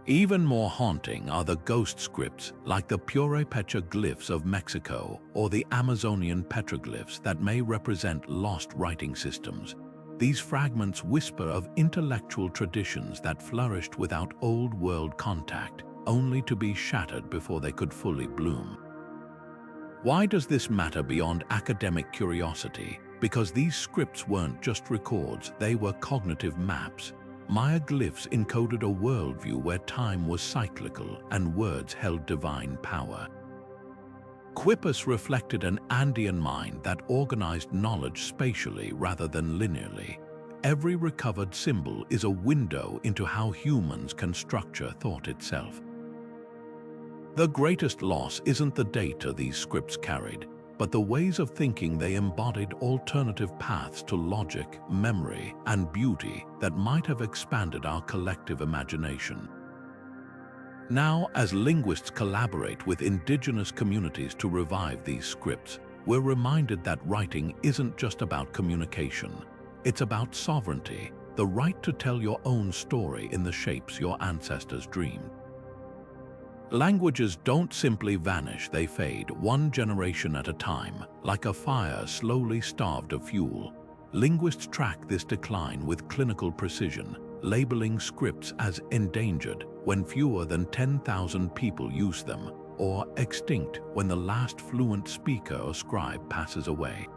Even more haunting are the ghost scripts, like the Purépecha glyphs of Mexico or the Amazonian petroglyphs that may represent lost writing systems. These fragments whisper of intellectual traditions that flourished without old-world contact, only to be shattered before they could fully bloom. Why does this matter beyond academic curiosity? Because these scripts weren't just records, they were cognitive maps. Maya glyphs encoded a worldview where time was cyclical and words held divine power. Quipus reflected an Andean mind that organized knowledge spatially rather than linearly. Every recovered symbol is a window into how humans can structure thought itself. The greatest loss isn't the data these scripts carried, but the ways of thinking they embodied: alternative paths to logic, memory, and beauty that might have expanded our collective imagination. Now, as linguists collaborate with indigenous communities to revive these scripts, we're reminded that writing isn't just about communication. It's about sovereignty, the right to tell your own story in the shapes your ancestors dreamed. Languages don't simply vanish, they fade, one generation at a time, like a fire slowly starved of fuel. Linguists track this decline with clinical precision, labeling scripts as endangered when fewer than 10,000 people use them, or extinct when the last fluent speaker or scribe passes away.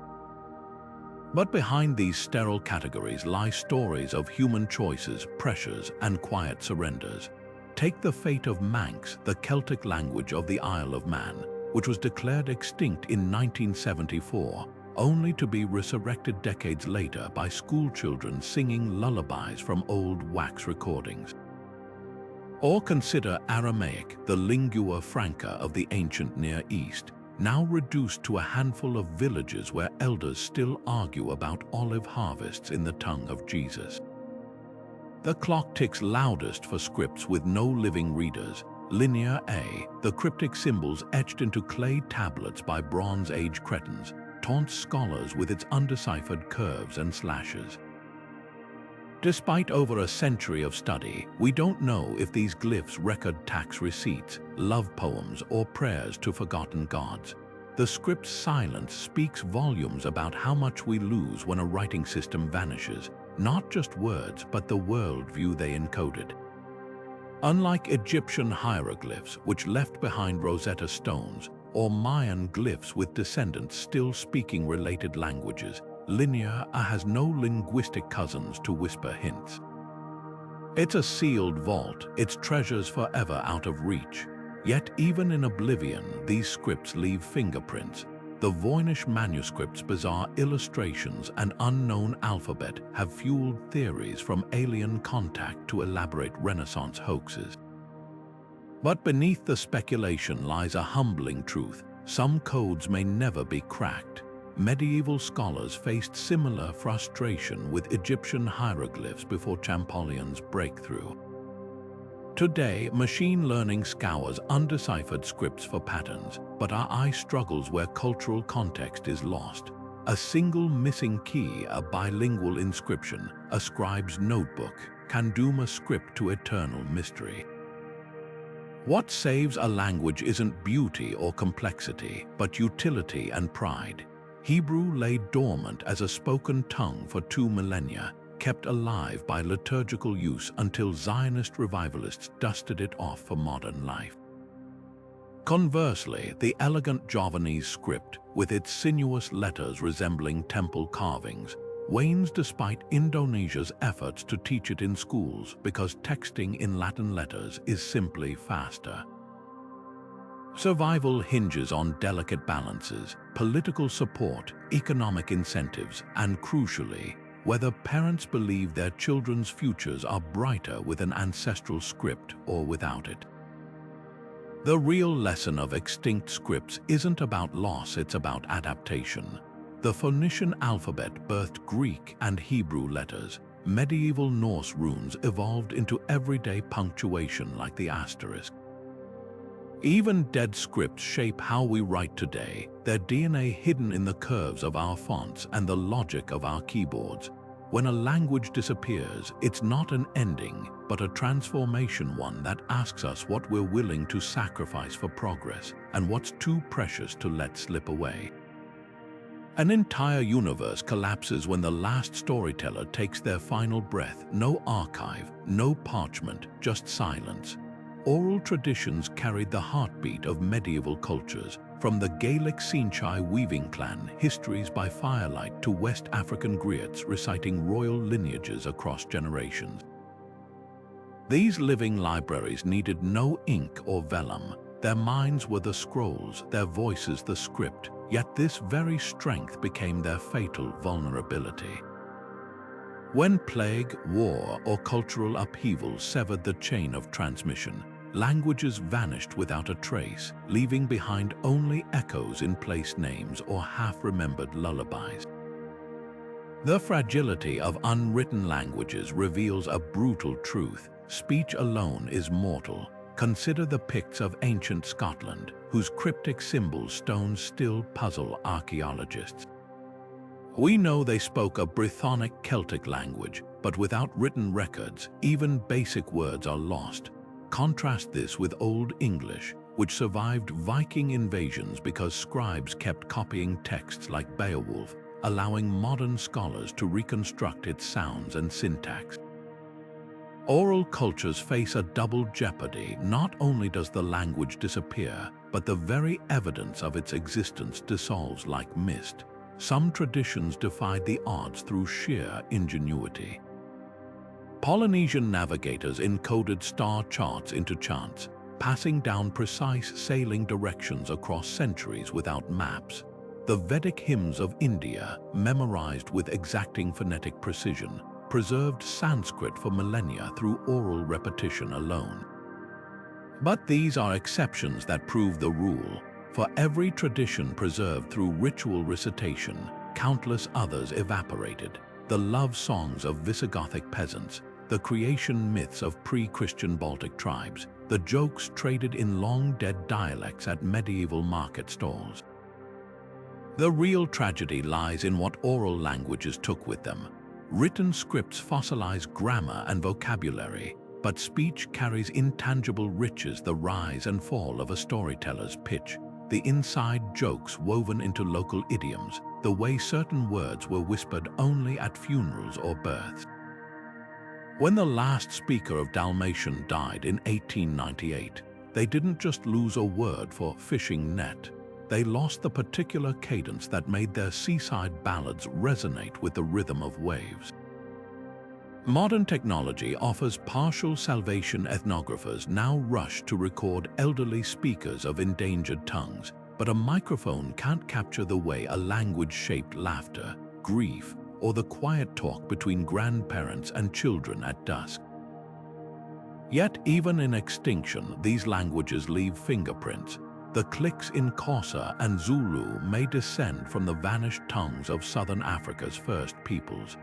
But behind these sterile categories lie stories of human choices, pressures, and quiet surrenders. Take the fate of Manx, the Celtic language of the Isle of Man, which was declared extinct in 1974, only to be resurrected decades later by schoolchildren singing lullabies from old wax recordings. Or consider Aramaic, the lingua franca of the ancient Near East, now reduced to a handful of villages where elders still argue about olive harvests in the tongue of Jesus. The clock ticks loudest for scripts with no living readers. Linear A, the cryptic symbols etched into clay tablets by Bronze Age cretins, taunts scholars with its undeciphered curves and slashes. Despite over a century of study, we don't know if these glyphs record tax receipts, love poems, or prayers to forgotten gods. The script's silence speaks volumes about how much we lose when a writing system vanishes, not just words, but the worldview they encoded. Unlike Egyptian hieroglyphs, which left behind Rosetta Stones, or Mayan glyphs with descendants still speaking related languages, linear and has no linguistic cousins to whisper hints. It's a sealed vault, its treasures forever out of reach. Yet even in oblivion, these scripts leave fingerprints. The Voynich manuscripts' bizarre illustrations and unknown alphabet have fueled theories from alien contact to elaborate Renaissance hoaxes. But beneath the speculation lies a humbling truth. Some codes may never be cracked. Medieval scholars faced similar frustration with Egyptian hieroglyphs before Champollion's breakthrough. Today, machine learning scours undeciphered scripts for patterns, but our eye struggles where cultural context is lost. A single missing key, a bilingual inscription, a scribe's notebook, can doom a script to eternal mystery. What saves a language isn't beauty or complexity, but utility and pride. Hebrew lay dormant as a spoken tongue for 2 millennia, kept alive by liturgical use until Zionist revivalists dusted it off for modern life. Conversely, the elegant Javanese script, with its sinuous letters resembling temple carvings, wanes despite Indonesia's efforts to teach it in schools because texting in Latin letters is simply faster. Survival hinges on delicate balances, political support, economic incentives, and crucially, whether parents believe their children's futures are brighter with an ancestral script or without it. The real lesson of extinct scripts isn't about loss, it's about adaptation. The Phoenician alphabet birthed Greek and Hebrew letters. Medieval Norse runes evolved into everyday punctuation like the asterisk. Even dead scripts shape how we write today, their DNA hidden in the curves of our fonts and the logic of our keyboards. When a language disappears, it's not an ending, but a transformation, one that asks us what we're willing to sacrifice for progress and what's too precious to let slip away. An entire universe collapses when the last storyteller takes their final breath. No archive, no parchment, just silence. Oral traditions carried the heartbeat of medieval cultures, from the Gaelic Sinchai weaving clan histories by firelight to West African griots reciting royal lineages across generations. These living libraries needed no ink or vellum. Their minds were the scrolls, their voices the script, yet this very strength became their fatal vulnerability. When plague, war, or cultural upheaval severed the chain of transmission, languages vanished without a trace, leaving behind only echoes in place names or half-remembered lullabies. The fragility of unwritten languages reveals a brutal truth. Speech alone is mortal. Consider the Picts of ancient Scotland, whose cryptic symbol stones still puzzle archaeologists. We know they spoke a Brythonic Celtic language, but without written records, even basic words are lost. Contrast this with Old English, which survived Viking invasions because scribes kept copying texts like Beowulf, allowing modern scholars to reconstruct its sounds and syntax. Oral cultures face a double jeopardy. Not only does the language disappear, but the very evidence of its existence dissolves like mist. Some traditions defied the odds through sheer ingenuity. Polynesian navigators encoded star charts into chants, passing down precise sailing directions across centuries without maps. The Vedic hymns of India, memorized with exacting phonetic precision, preserved Sanskrit for millennia through oral repetition alone. But these are exceptions that prove the rule. For every tradition preserved through ritual recitation, countless others evaporated. The love songs of Visigothic peasants, the creation myths of pre-Christian Baltic tribes, the jokes traded in long-dead dialects at medieval market stalls. The real tragedy lies in what oral languages took with them. Written scripts fossilize grammar and vocabulary, but speech carries intangible riches, the rise and fall of a storyteller's pitch, the inside jokes woven into local idioms, the way certain words were whispered only at funerals or births. When the last speaker of Dalmatian died in 1898, they didn't just lose a word for fishing net. they lost the particular cadence that made their seaside ballads resonate with the rhythm of waves. Modern technology offers partial salvation. Ethnographers now rush to record elderly speakers of endangered tongues, but a microphone can't capture the way a language-shaped laughter, grief, or the quiet talk between grandparents and children at dusk. Yet even in extinction, these languages leave fingerprints. The clicks in Xhosa and Zulu may descend from the vanished tongues of Southern Africa's first peoples.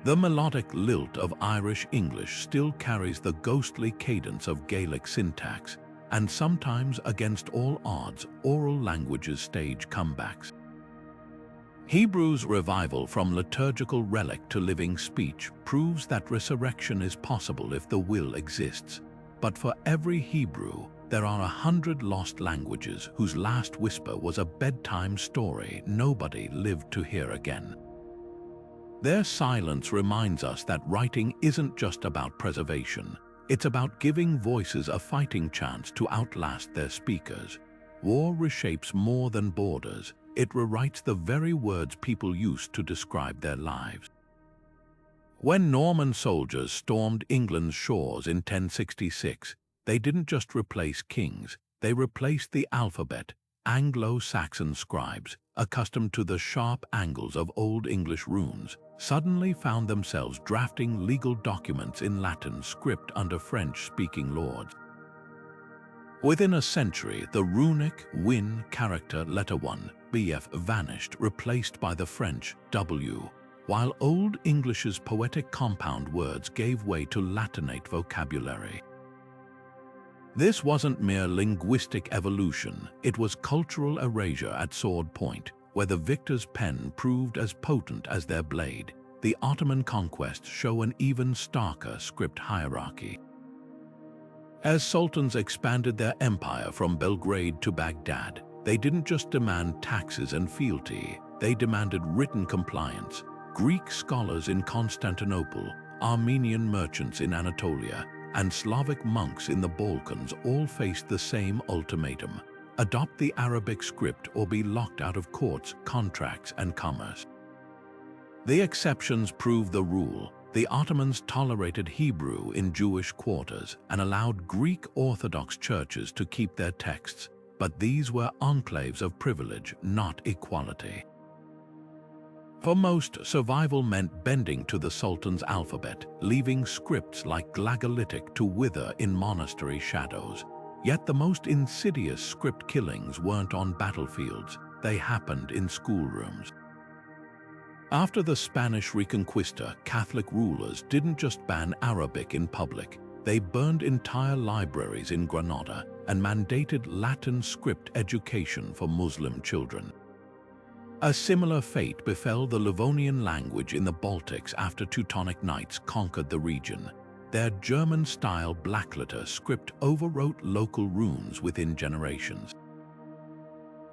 The melodic lilt of Irish English still carries the ghostly cadence of Gaelic syntax, and sometimes, against all odds, oral languages stage comebacks. Hebrew's revival from liturgical relic to living speech proves that resurrection is possible if the will exists. But for every Hebrew, there are 100 lost languages whose last whisper was a bedtime story nobody lived to hear again. Their silence reminds us that writing isn't just about preservation. It's about giving voices a fighting chance to outlast their speakers. War reshapes more than borders. It rewrites the very words people used to describe their lives. When Norman soldiers stormed England's shores in 1066, they didn't just replace kings, they replaced the alphabet. Anglo-Saxon scribes, accustomed to the sharp angles of Old English runes, suddenly found themselves drafting legal documents in Latin script under French-speaking lords. Within a century, the runic Win character letter 1, BF, vanished, replaced by the French W, while Old English's poetic compound words gave way to Latinate vocabulary. This wasn't mere linguistic evolution, it was cultural erasure at sword point, where the victor's pen proved as potent as their blade. The Ottoman conquests show an even starker script hierarchy. As sultans expanded their empire from Belgrade to Baghdad, they didn't just demand taxes and fealty, they demanded written compliance. Greek scholars in Constantinople, Armenian merchants in Anatolia, and Slavic monks in the Balkans all faced the same ultimatum: adopt the Arabic script or be locked out of courts, contracts, and commerce. The exceptions proved the rule. The Ottomans tolerated Hebrew in Jewish quarters and allowed Greek Orthodox churches to keep their texts, but these were enclaves of privilege, not equality. For most, survival meant bending to the Sultan's alphabet, leaving scripts like Glagolitic to wither in monastery shadows. Yet the most insidious script killings weren't on battlefields, they happened in schoolrooms. After the Spanish Reconquista, Catholic rulers didn't just ban Arabic in public, they burned entire libraries in Granada and mandated Latin script education for Muslim children. A similar fate befell the Livonian language in the Baltics after Teutonic Knights conquered the region. Their German-style blackletter script overwrote local runes within generations.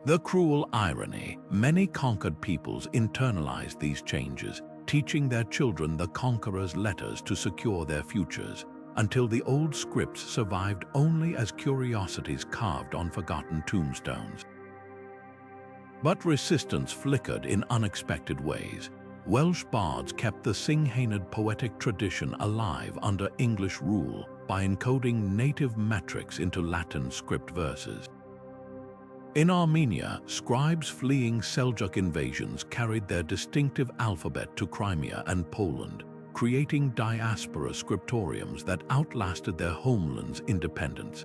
The cruel irony: many conquered peoples internalized these changes, teaching their children the conqueror's letters to secure their futures, until the old scripts survived only as curiosities carved on forgotten tombstones. But resistance flickered in unexpected ways. Welsh bards kept the Singhained poetic tradition alive under English rule by encoding native metrics into Latin script verses. In Armenia, scribes fleeing Seljuk invasions carried their distinctive alphabet to Crimea and Poland, creating diaspora scriptoriums that outlasted their homeland's independence.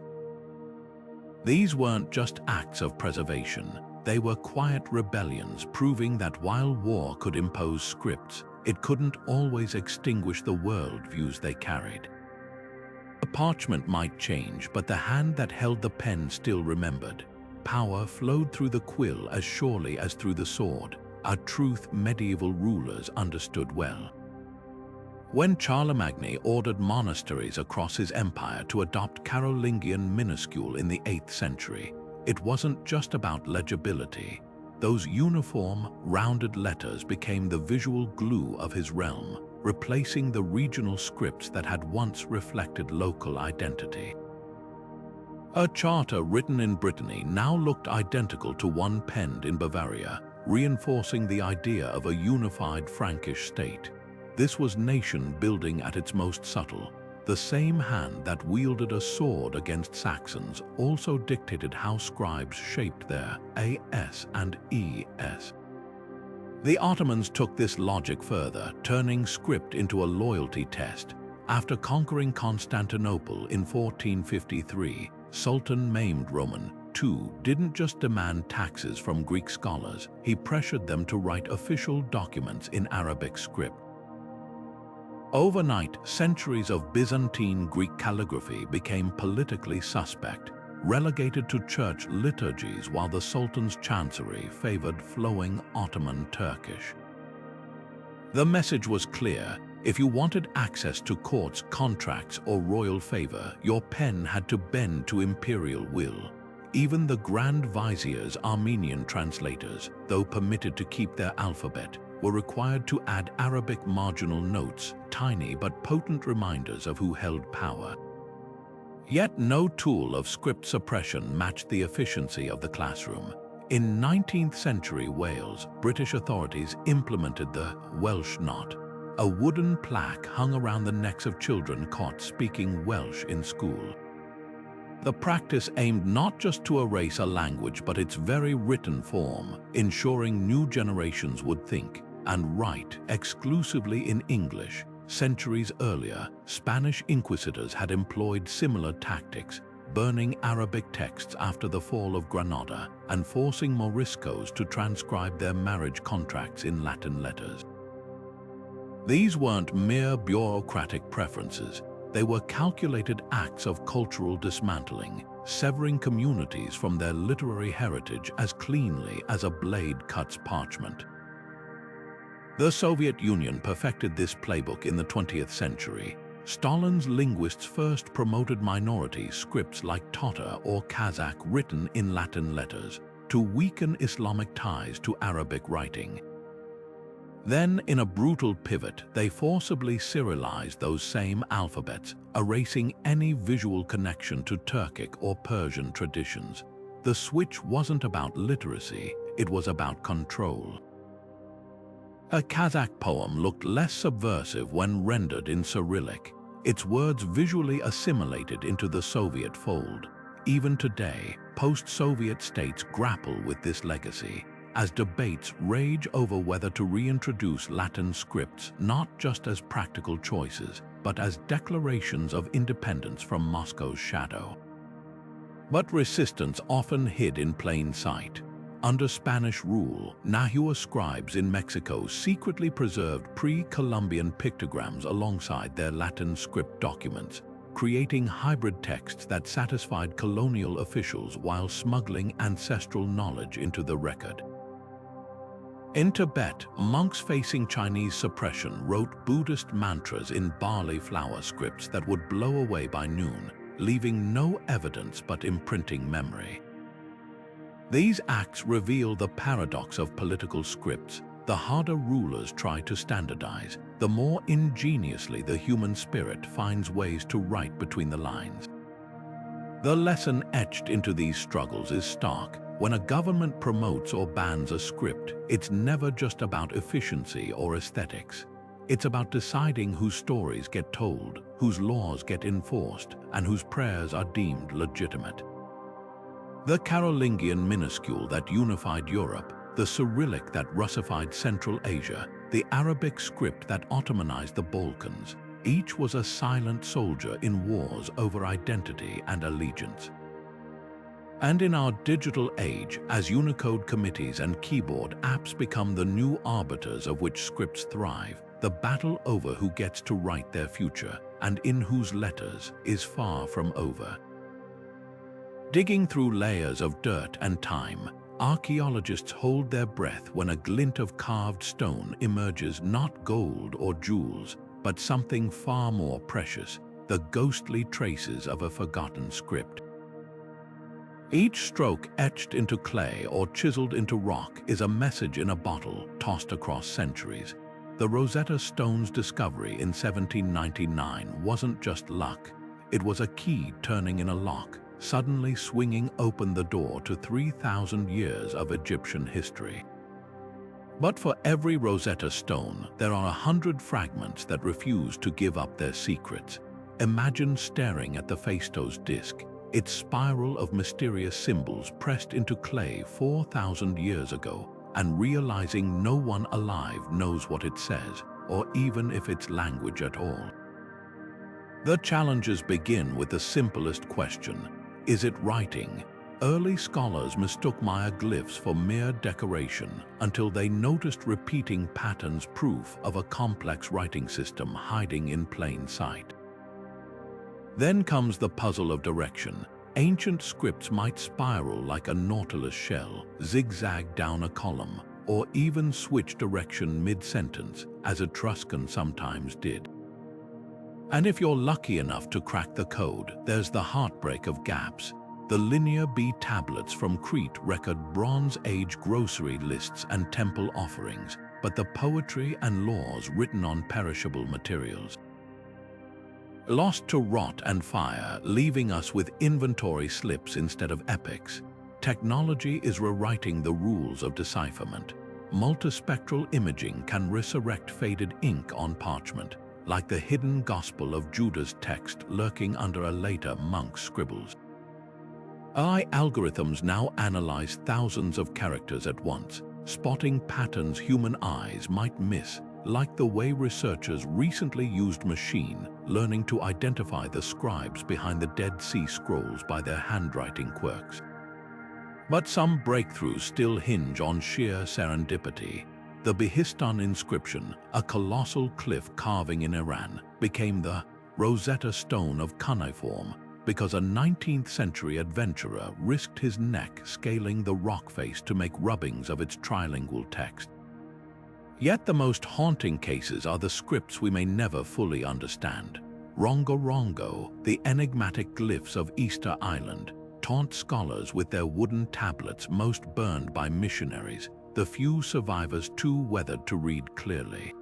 These weren't just acts of preservation. They were quiet rebellions, proving that while war could impose scripts, it couldn't always extinguish the worldviews they carried. The parchment might change, but the hand that held the pen still remembered. Power flowed through the quill as surely as through the sword, a truth medieval rulers understood well. When Charlemagne ordered monasteries across his empire to adopt Carolingian minuscule in the 8th century, it wasn't just about legibility. Those uniform, rounded letters became the visual glue of his realm, replacing the regional scripts that had once reflected local identity. A charter written in Brittany now looked identical to one penned in Bavaria, reinforcing the idea of a unified Frankish state. This was nation building at its most subtle. The same hand that wielded a sword against Saxons also dictated how scribes shaped their AS and ES. The Ottomans took this logic further, turning script into a loyalty test. After conquering Constantinople in 1453, Sultan Mehmed Roman II didn't just demand taxes from Greek scholars, he pressured them to write official documents in Arabic script. Overnight, centuries of Byzantine Greek calligraphy became politically suspect, relegated to church liturgies while the Sultan's chancery favored flowing Ottoman Turkish. The message was clear: if you wanted access to courts, contracts, or royal favor, your pen had to bend to imperial will. Even the Grand Vizier's Armenian translators, though permitted to keep their alphabet, were required to add Arabic marginal notes, tiny but potent reminders of who held power. Yet no tool of script suppression matched the efficiency of the classroom. In 19th century Wales, British authorities implemented the Welsh knot, a wooden plaque hung around the necks of children caught speaking Welsh in school. The practice aimed not just to erase a language but its very written form, ensuring new generations would think and write exclusively in English. Centuries earlier, Spanish inquisitors had employed similar tactics, burning Arabic texts after the fall of Granada and forcing Moriscos to transcribe their marriage contracts in Latin letters. These weren't mere bureaucratic preferences. They were calculated acts of cultural dismantling, severing communities from their literary heritage as cleanly as a blade cuts parchment. The Soviet Union perfected this playbook in the 20th century. Stalin's linguists first promoted minority scripts like Tatar or Kazakh written in Latin letters to weaken Islamic ties to Arabic writing. Then, in a brutal pivot, they forcibly Cyrilized those same alphabets, erasing any visual connection to Turkic or Persian traditions. The switch wasn't about literacy, it was about control. A Kazakh poem looked less subversive when rendered in Cyrillic, its words visually assimilated into the Soviet fold. Even today, post-Soviet states grapple with this legacy, as debates rage over whether to reintroduce Latin scripts not just as practical choices, but as declarations of independence from Moscow's shadow. But resistance often hid in plain sight. Under Spanish rule, Nahua scribes in Mexico secretly preserved pre-Columbian pictograms alongside their Latin script documents, creating hybrid texts that satisfied colonial officials while smuggling ancestral knowledge into the record. In Tibet, monks facing Chinese suppression wrote Buddhist mantras in barley flower scripts that would blow away by noon, leaving no evidence but imprinting memory. These acts reveal the paradox of political scripts. The harder rulers try to standardize, the more ingeniously the human spirit finds ways to write between the lines. The lesson etched into these struggles is stark. When a government promotes or bans a script, it's never just about efficiency or aesthetics. It's about deciding whose stories get told, whose laws get enforced, and whose prayers are deemed legitimate. The Carolingian minuscule that unified Europe, the Cyrillic that Russified Central Asia, the Arabic script that Ottomanized the Balkans, each was a silent soldier in wars over identity and allegiance. And in our digital age, as Unicode committees and keyboard apps become the new arbiters of which scripts thrive, the battle over who gets to write their future and in whose letters is far from over. Digging through layers of dirt and time, archaeologists hold their breath when a glint of carved stone emerges, not gold or jewels, but something far more precious, the ghostly traces of a forgotten script. Each stroke etched into clay or chiseled into rock is a message in a bottle tossed across centuries. The Rosetta Stone's discovery in 1799 wasn't just luck. It was a key turning in a lock, suddenly swinging open the door to 3,000 years of Egyptian history. But for every Rosetta Stone, there are 100 fragments that refuse to give up their secrets. Imagine staring at the Phaistos disk, its spiral of mysterious symbols pressed into clay 4,000 years ago, and realizing no one alive knows what it says, or even if it's language at all. The challenges begin with the simplest question: is it writing? Early scholars mistook Maya glyphs for mere decoration until they noticed repeating patterns, proof of a complex writing system hiding in plain sight. Then comes the puzzle of direction. Ancient scripts might spiral like a nautilus shell, zigzag down a column, or even switch direction mid-sentence, as Etruscan sometimes did. And if you're lucky enough to crack the code, there's the heartbreak of gaps. The Linear B tablets from Crete record Bronze Age grocery lists and temple offerings, but the poetry and laws written on perishable materials. Lost to rot and fire, leaving us with inventory slips instead of epics. Technology is rewriting the rules of decipherment. Multispectral imaging can resurrect faded ink on parchment, like the hidden gospel of Judah's text lurking under a later monk's scribbles. AI algorithms now analyze thousands of characters at once, spotting patterns human eyes might miss, like the way researchers recently used machine learning to identify the scribes behind the Dead Sea Scrolls by their handwriting quirks. But some breakthroughs still hinge on sheer serendipity. The Behistun inscription, a colossal cliff carving in Iran, became the Rosetta Stone of cuneiform because a 19th century adventurer risked his neck scaling the rock face to make rubbings of its trilingual text. Yet the most haunting cases are the scripts we may never fully understand. Rongo Rongo, the enigmatic glyphs of Easter Island, taunt scholars with their wooden tablets most burned by missionaries, the few survivors too weathered to read clearly.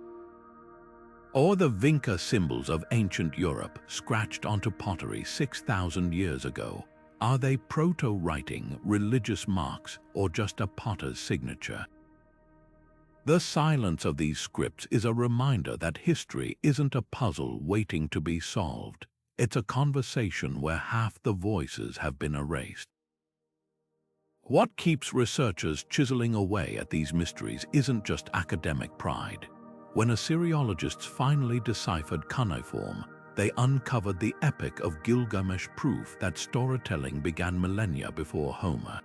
Or the Vinca symbols of ancient Europe, scratched onto pottery 6,000 years ago. Are they proto-writing, religious marks, or just a potter's signature? The silence of these scripts is a reminder that history isn't a puzzle waiting to be solved. It's a conversation where half the voices have been erased. What keeps researchers chiseling away at these mysteries isn't just academic pride. When Assyriologists finally deciphered cuneiform, they uncovered the epic of Gilgamesh, proof that storytelling began millennia before Homer.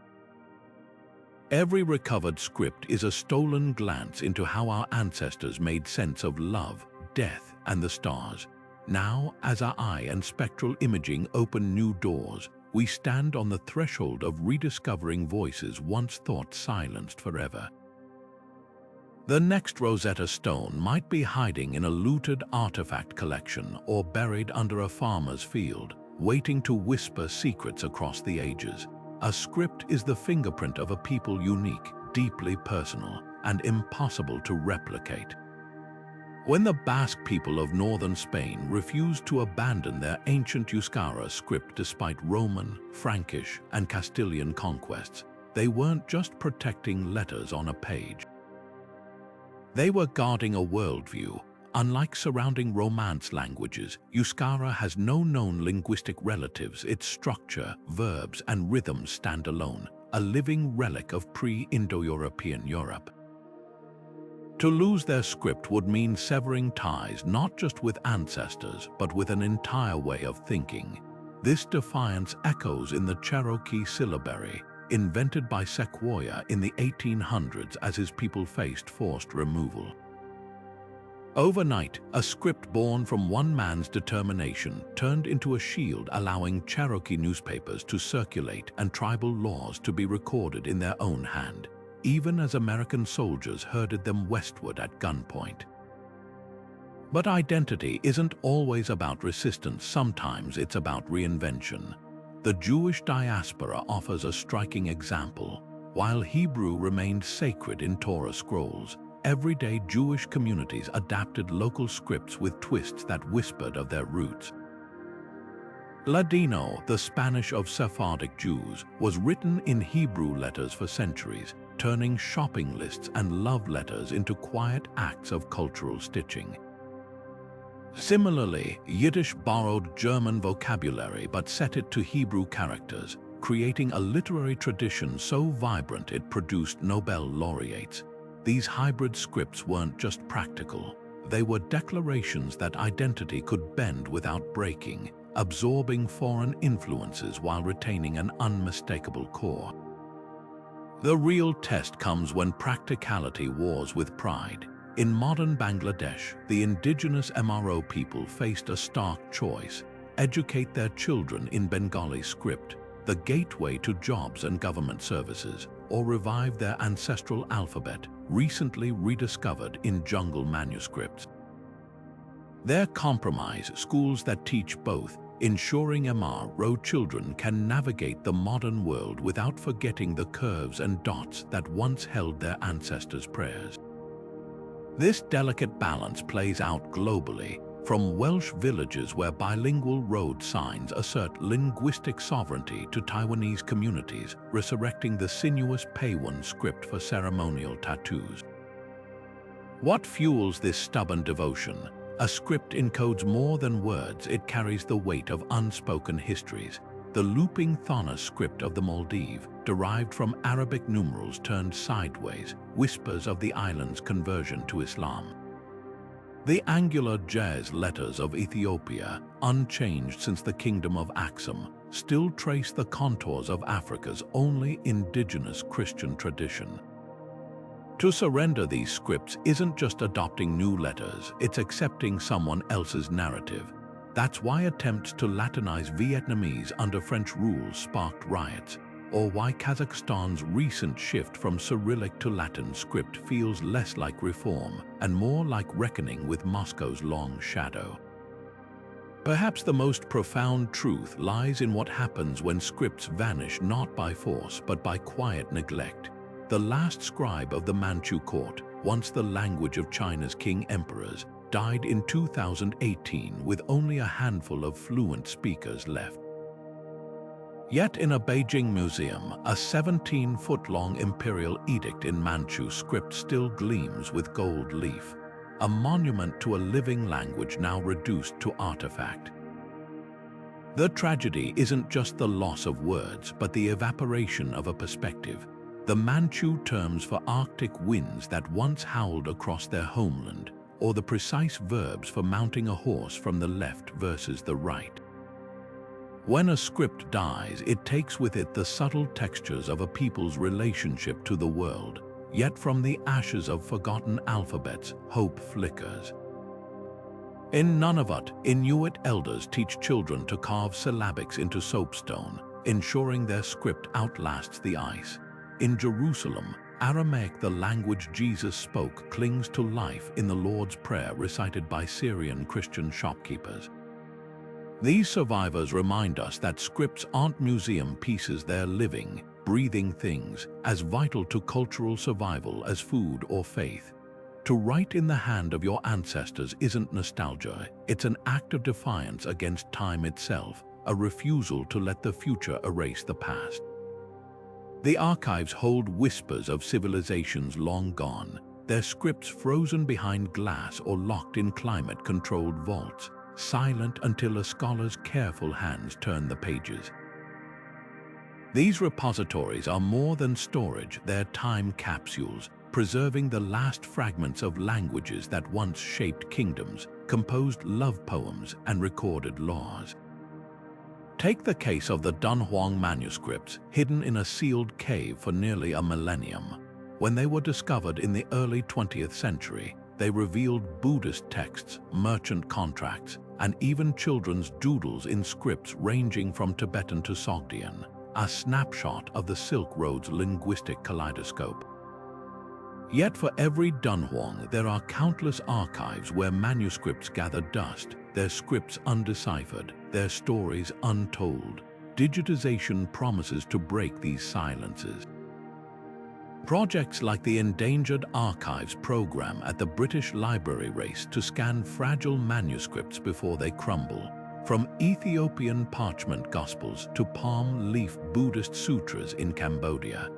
Every recovered script is a stolen glance into how our ancestors made sense of love, death, and the stars. Now, as our eye and spectral imaging open new doors, we stand on the threshold of rediscovering voices once thought silenced forever. The next Rosetta Stone might be hiding in a looted artifact collection or buried under a farmer's field, waiting to whisper secrets across the ages. A script is the fingerprint of a people, unique, deeply personal, and impossible to replicate. When the Basque people of northern Spain refused to abandon their ancient Euskara script despite Roman, Frankish, and Castilian conquests, they weren't just protecting letters on a page. They were guarding a worldview. Unlike surrounding Romance languages, Euskara has no known linguistic relatives. Its structure, verbs, and rhythms stand alone, a living relic of pre-Indo-European Europe. To lose their script would mean severing ties not just with ancestors, but with an entire way of thinking. This defiance echoes in the Cherokee syllabary, invented by Sequoyah in the 1800s as his people faced forced removal. Overnight, a script born from one man's determination turned into a shield, allowing Cherokee newspapers to circulate and tribal laws to be recorded in their own hand, even as American soldiers herded them westward at gunpoint. But identity isn't always about resistance. Sometimes it's about reinvention. The Jewish diaspora offers a striking example. While Hebrew remained sacred in Torah scrolls, everyday Jewish communities adapted local scripts with twists that whispered of their roots. Ladino, the Spanish of Sephardic Jews, was written in Hebrew letters for centuries, turning shopping lists and love letters into quiet acts of cultural stitching. Similarly, Yiddish borrowed German vocabulary but set it to Hebrew characters, creating a literary tradition so vibrant it produced Nobel laureates. These hybrid scripts weren't just practical. They were declarations that identity could bend without breaking, absorbing foreign influences while retaining an unmistakable core. The real test comes when practicality wars with pride. In modern Bangladesh, the indigenous MRO people faced a stark choice: educate their children in Bengali script, the gateway to jobs and government services, or revive their ancestral alphabet, recently rediscovered in jungle manuscripts. Their compromise: schools that teach both, ensuring MRO children can navigate the modern world without forgetting the curves and dots that once held their ancestors' prayers. This delicate balance plays out globally, from Welsh villages where bilingual road signs assert linguistic sovereignty to Taiwanese communities resurrecting the sinuous Peiwan script for ceremonial tattoos. What fuels this stubborn devotion? A script encodes more than words, it carries the weight of unspoken histories. The looping Thana script of the Maldives, derived from Arabic numerals turned sideways, whispers of the island's conversion to Islam. The angular jazz letters of Ethiopia, unchanged since the Kingdom of Aksum, still trace the contours of Africa's only indigenous Christian tradition. To surrender these scripts isn't just adopting new letters, it's accepting someone else's narrative. That's why attempts to Latinize Vietnamese under French rule sparked riots, or why Kazakhstan's recent shift from Cyrillic to Latin script feels less like reform and more like reckoning with Moscow's long shadow. Perhaps the most profound truth lies in what happens when scripts vanish not by force but by quiet neglect. The last scribe of the Manchu court, once the language of China's king-emperors, died in 2018 with only a handful of fluent speakers left. Yet in a Beijing museum, a 17-foot-long imperial edict in Manchu script still gleams with gold leaf, a monument to a living language now reduced to artifact. The tragedy isn't just the loss of words, but the evaporation of a perspective. The Manchu terms for Arctic winds that once howled across their homeland, or the precise verbs for mounting a horse from the left versus the right. When a script dies, it takes with it the subtle textures of a people's relationship to the world, yet from the ashes of forgotten alphabets, hope flickers. In Nunavut, Inuit elders teach children to carve syllabics into soapstone, ensuring their script outlasts the ice. In Jerusalem, Aramaic, the language Jesus spoke, clings to life in the Lord's Prayer recited by Syrian Christian shopkeepers. These survivors remind us that scripts aren't museum pieces, they're living, breathing things, as vital to cultural survival as food or faith. To write in the hand of your ancestors isn't nostalgia, it's an act of defiance against time itself, a refusal to let the future erase the past. The archives hold whispers of civilizations long gone, their scripts frozen behind glass or locked in climate-controlled vaults, silent until a scholar's careful hands turn the pages. These repositories are more than storage, they're time capsules, preserving the last fragments of languages that once shaped kingdoms, composed love poems, and recorded laws. Take the case of the Dunhuang manuscripts, hidden in a sealed cave for nearly a millennium. When they were discovered in the early 20th century, they revealed Buddhist texts, merchant contracts, and even children's doodles in scripts ranging from Tibetan to Sogdian, a snapshot of the Silk Road's linguistic kaleidoscope. Yet for every Dunhuang, there are countless archives where manuscripts gather dust, their scripts undeciphered, their stories untold. Digitization promises to break these silences. Projects like the Endangered Archives program at the British Library race to scan fragile manuscripts before they crumble, from Ethiopian parchment gospels to palm leaf Buddhist sutras in Cambodia.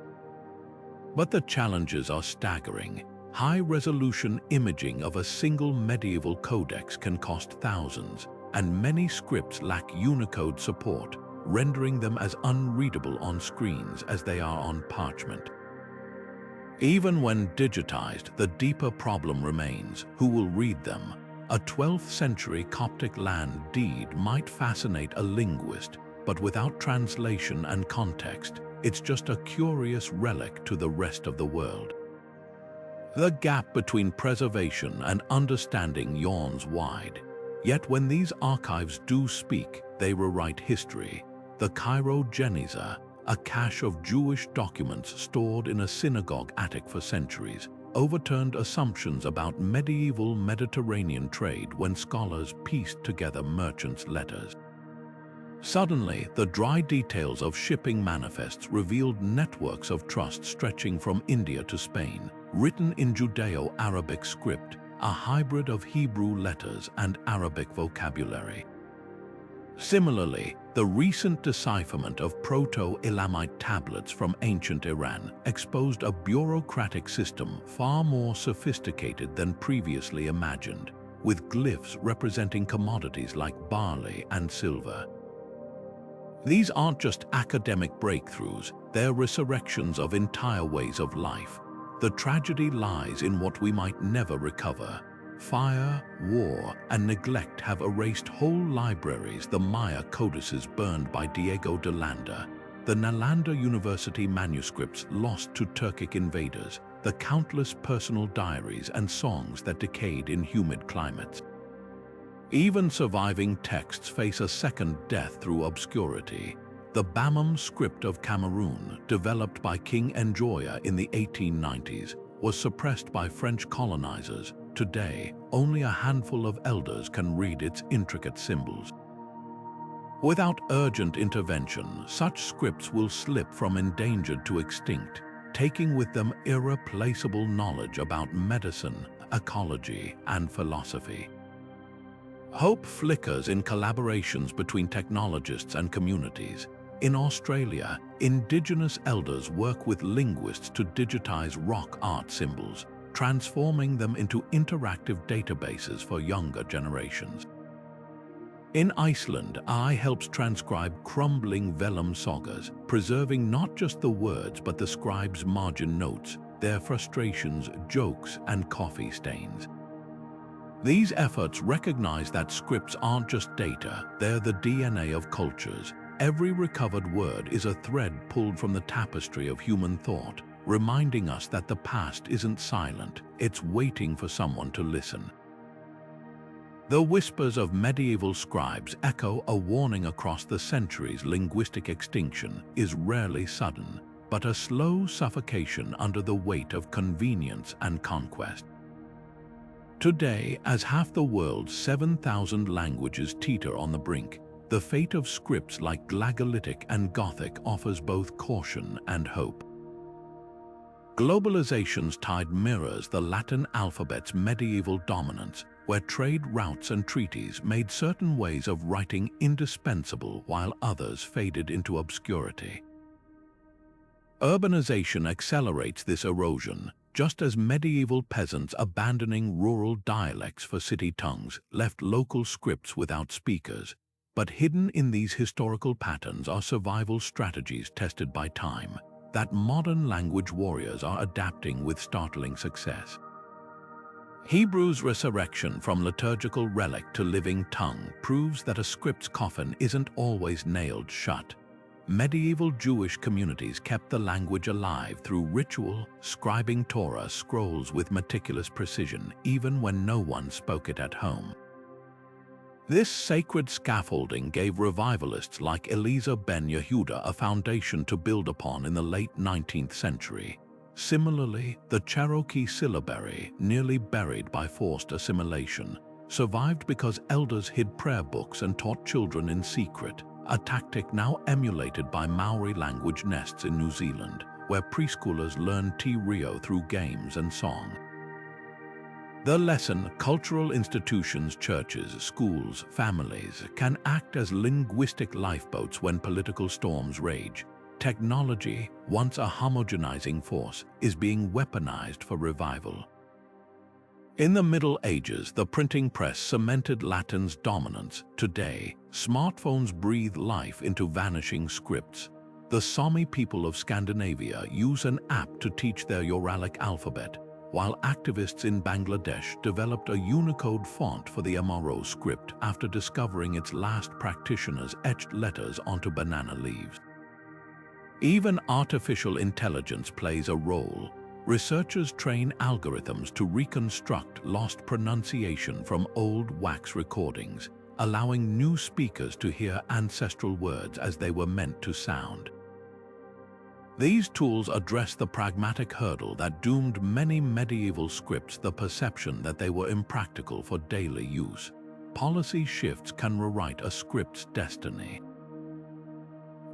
But the challenges are staggering. High-resolution imaging of a single medieval codex can cost thousands, and many scripts lack Unicode support, rendering them as unreadable on screens as they are on parchment. Even when digitized, the deeper problem remains: who will read them? A 12th century Coptic land deed might fascinate a linguist, but without translation and context, it's just a curious relic to the rest of the world. The gap between preservation and understanding yawns wide. Yet when these archives do speak, they rewrite history. The Cairo Geniza, a cache of Jewish documents stored in a synagogue attic for centuries, overturned assumptions about medieval Mediterranean trade when scholars pieced together merchants' letters. Suddenly, the dry details of shipping manifests revealed networks of trust stretching from India to Spain, written in Judeo-Arabic script, a hybrid of Hebrew letters and Arabic vocabulary. Similarly, the recent decipherment of Proto-Elamite tablets from ancient Iran exposed a bureaucratic system far more sophisticated than previously imagined, with glyphs representing commodities like barley and silver. These aren't just academic breakthroughs, they're resurrections of entire ways of life. The tragedy lies in what we might never recover. Fire, war, and neglect have erased whole libraries. The Maya codices burned by Diego de Landa, the Nalanda University manuscripts lost to Turkic invaders, the countless personal diaries and songs that decayed in humid climates. Even surviving texts face a second death through obscurity. The Bamum script of Cameroon, developed by King Enjoya in the 1890s, was suppressed by French colonizers. Today, only a handful of elders can read its intricate symbols. Without urgent intervention, such scripts will slip from endangered to extinct, taking with them irreplaceable knowledge about medicine, ecology, and philosophy. Hope flickers in collaborations between technologists and communities. In Australia, Indigenous elders work with linguists to digitize rock art symbols, transforming them into interactive databases for younger generations. In Iceland, AI helps transcribe crumbling vellum sagas, preserving not just the words but the scribes' margin notes, their frustrations, jokes, and coffee stains. These efforts recognize that scripts aren't just data, they're the DNA of cultures. Every recovered word is a thread pulled from the tapestry of human thought, reminding us that the past isn't silent, it's waiting for someone to listen. The whispers of medieval scribes echo a warning across the centuries. Linguistic extinction is rarely sudden, but a slow suffocation under the weight of convenience and conquest. Today, as half the world's 7,000 languages teeter on the brink, the fate of scripts like Glagolitic and Gothic offers both caution and hope. Globalization's tide mirrors the Latin alphabet's medieval dominance, where trade routes and treaties made certain ways of writing indispensable while others faded into obscurity. Urbanization accelerates this erosion, just as medieval peasants abandoning rural dialects for city tongues left local scripts without speakers. But hidden in these historical patterns are survival strategies tested by time, that modern language warriors are adapting with startling success. Hebrew's resurrection from liturgical relic to living tongue proves that a script's coffin isn't always nailed shut. Medieval Jewish communities kept the language alive through ritual, scribing Torah scrolls with meticulous precision, even when no one spoke it at home. This sacred scaffolding gave revivalists like Eliezer ben Yehuda a foundation to build upon in the late 19th century. Similarly, the Cherokee syllabary, nearly buried by forced assimilation, survived because elders hid prayer books and taught children in secret, a tactic now emulated by Maori language nests in New Zealand, where preschoolers learn Te Reo through games and song. The lesson: cultural institutions, churches, schools, families can act as linguistic lifeboats when political storms rage. Technology, once a homogenizing force, is being weaponized for revival. In the Middle Ages, the printing press cemented Latin's dominance. Today, smartphones breathe life into vanishing scripts. The Sami people of Scandinavia use an app to teach their Uralic alphabet, while activists in Bangladesh developed a Unicode font for the Amaro script after discovering its last practitioners etched letters onto banana leaves. Even artificial intelligence plays a role. Researchers train algorithms to reconstruct lost pronunciation from old wax recordings, allowing new speakers to hear ancestral words as they were meant to sound. These tools address the pragmatic hurdle that doomed many medieval scripts: the perception that they were impractical for daily use. Policy shifts can rewrite a script's destiny.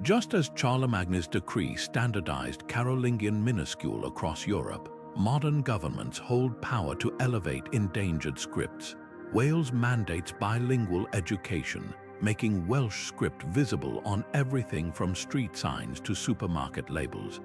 Just as Charlemagne's decree standardized Carolingian minuscule across Europe, modern governments hold power to elevate endangered scripts. Wales mandates bilingual education, making Welsh script visible on everything from street signs to supermarket labels.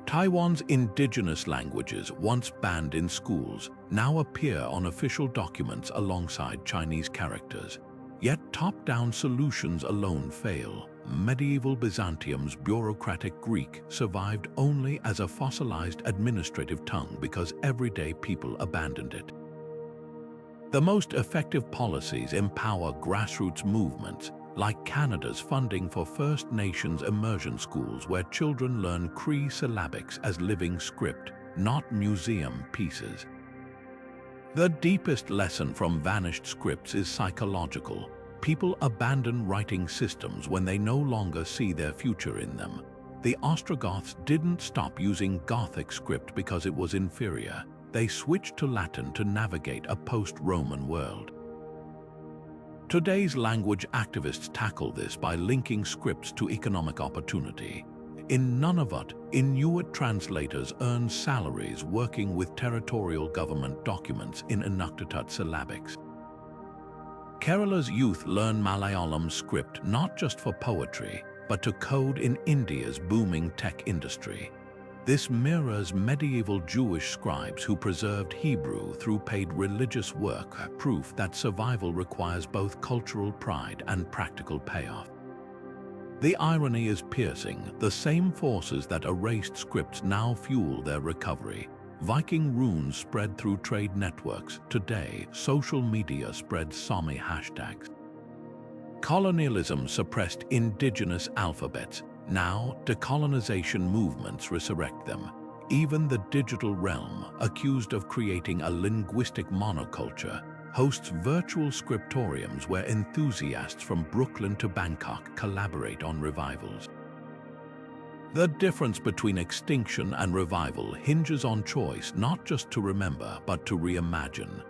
Taiwan's indigenous languages, once banned in schools, now appear on official documents alongside Chinese characters. Yet top-down solutions alone fail. Medieval Byzantium's bureaucratic Greek survived only as a fossilized administrative tongue because everyday people abandoned it. The most effective policies empower grassroots movements, like Canada's funding for First Nations immersion schools where children learn Cree syllabics as living script, not museum pieces. The deepest lesson from vanished scripts is psychological. People abandon writing systems when they no longer see their future in them. The Ostrogoths didn't stop using Gothic script because it was inferior. They switched to Latin to navigate a post-Roman world. Today's language activists tackle this by linking scripts to economic opportunity. In Nunavut, Inuit translators earn salaries working with territorial government documents in Inuktitut syllabics. Kerala's youth learn Malayalam script not just for poetry, but to code in India's booming tech industry. This mirrors medieval Jewish scribes who preserved Hebrew through paid religious work, proof that survival requires both cultural pride and practical payoff. The irony is piercing. The same forces that erased scripts now fuel their recovery. Viking runes spread through trade networks. Today, social media spreads Sami hashtags. Colonialism suppressed indigenous alphabets. Now, decolonization movements resurrect them. Even the digital realm, accused of creating a linguistic monoculture, hosts virtual scriptoriums where enthusiasts from Brooklyn to Bangkok collaborate on revivals. The difference between extinction and revival hinges on choice, not just to remember, but to reimagine.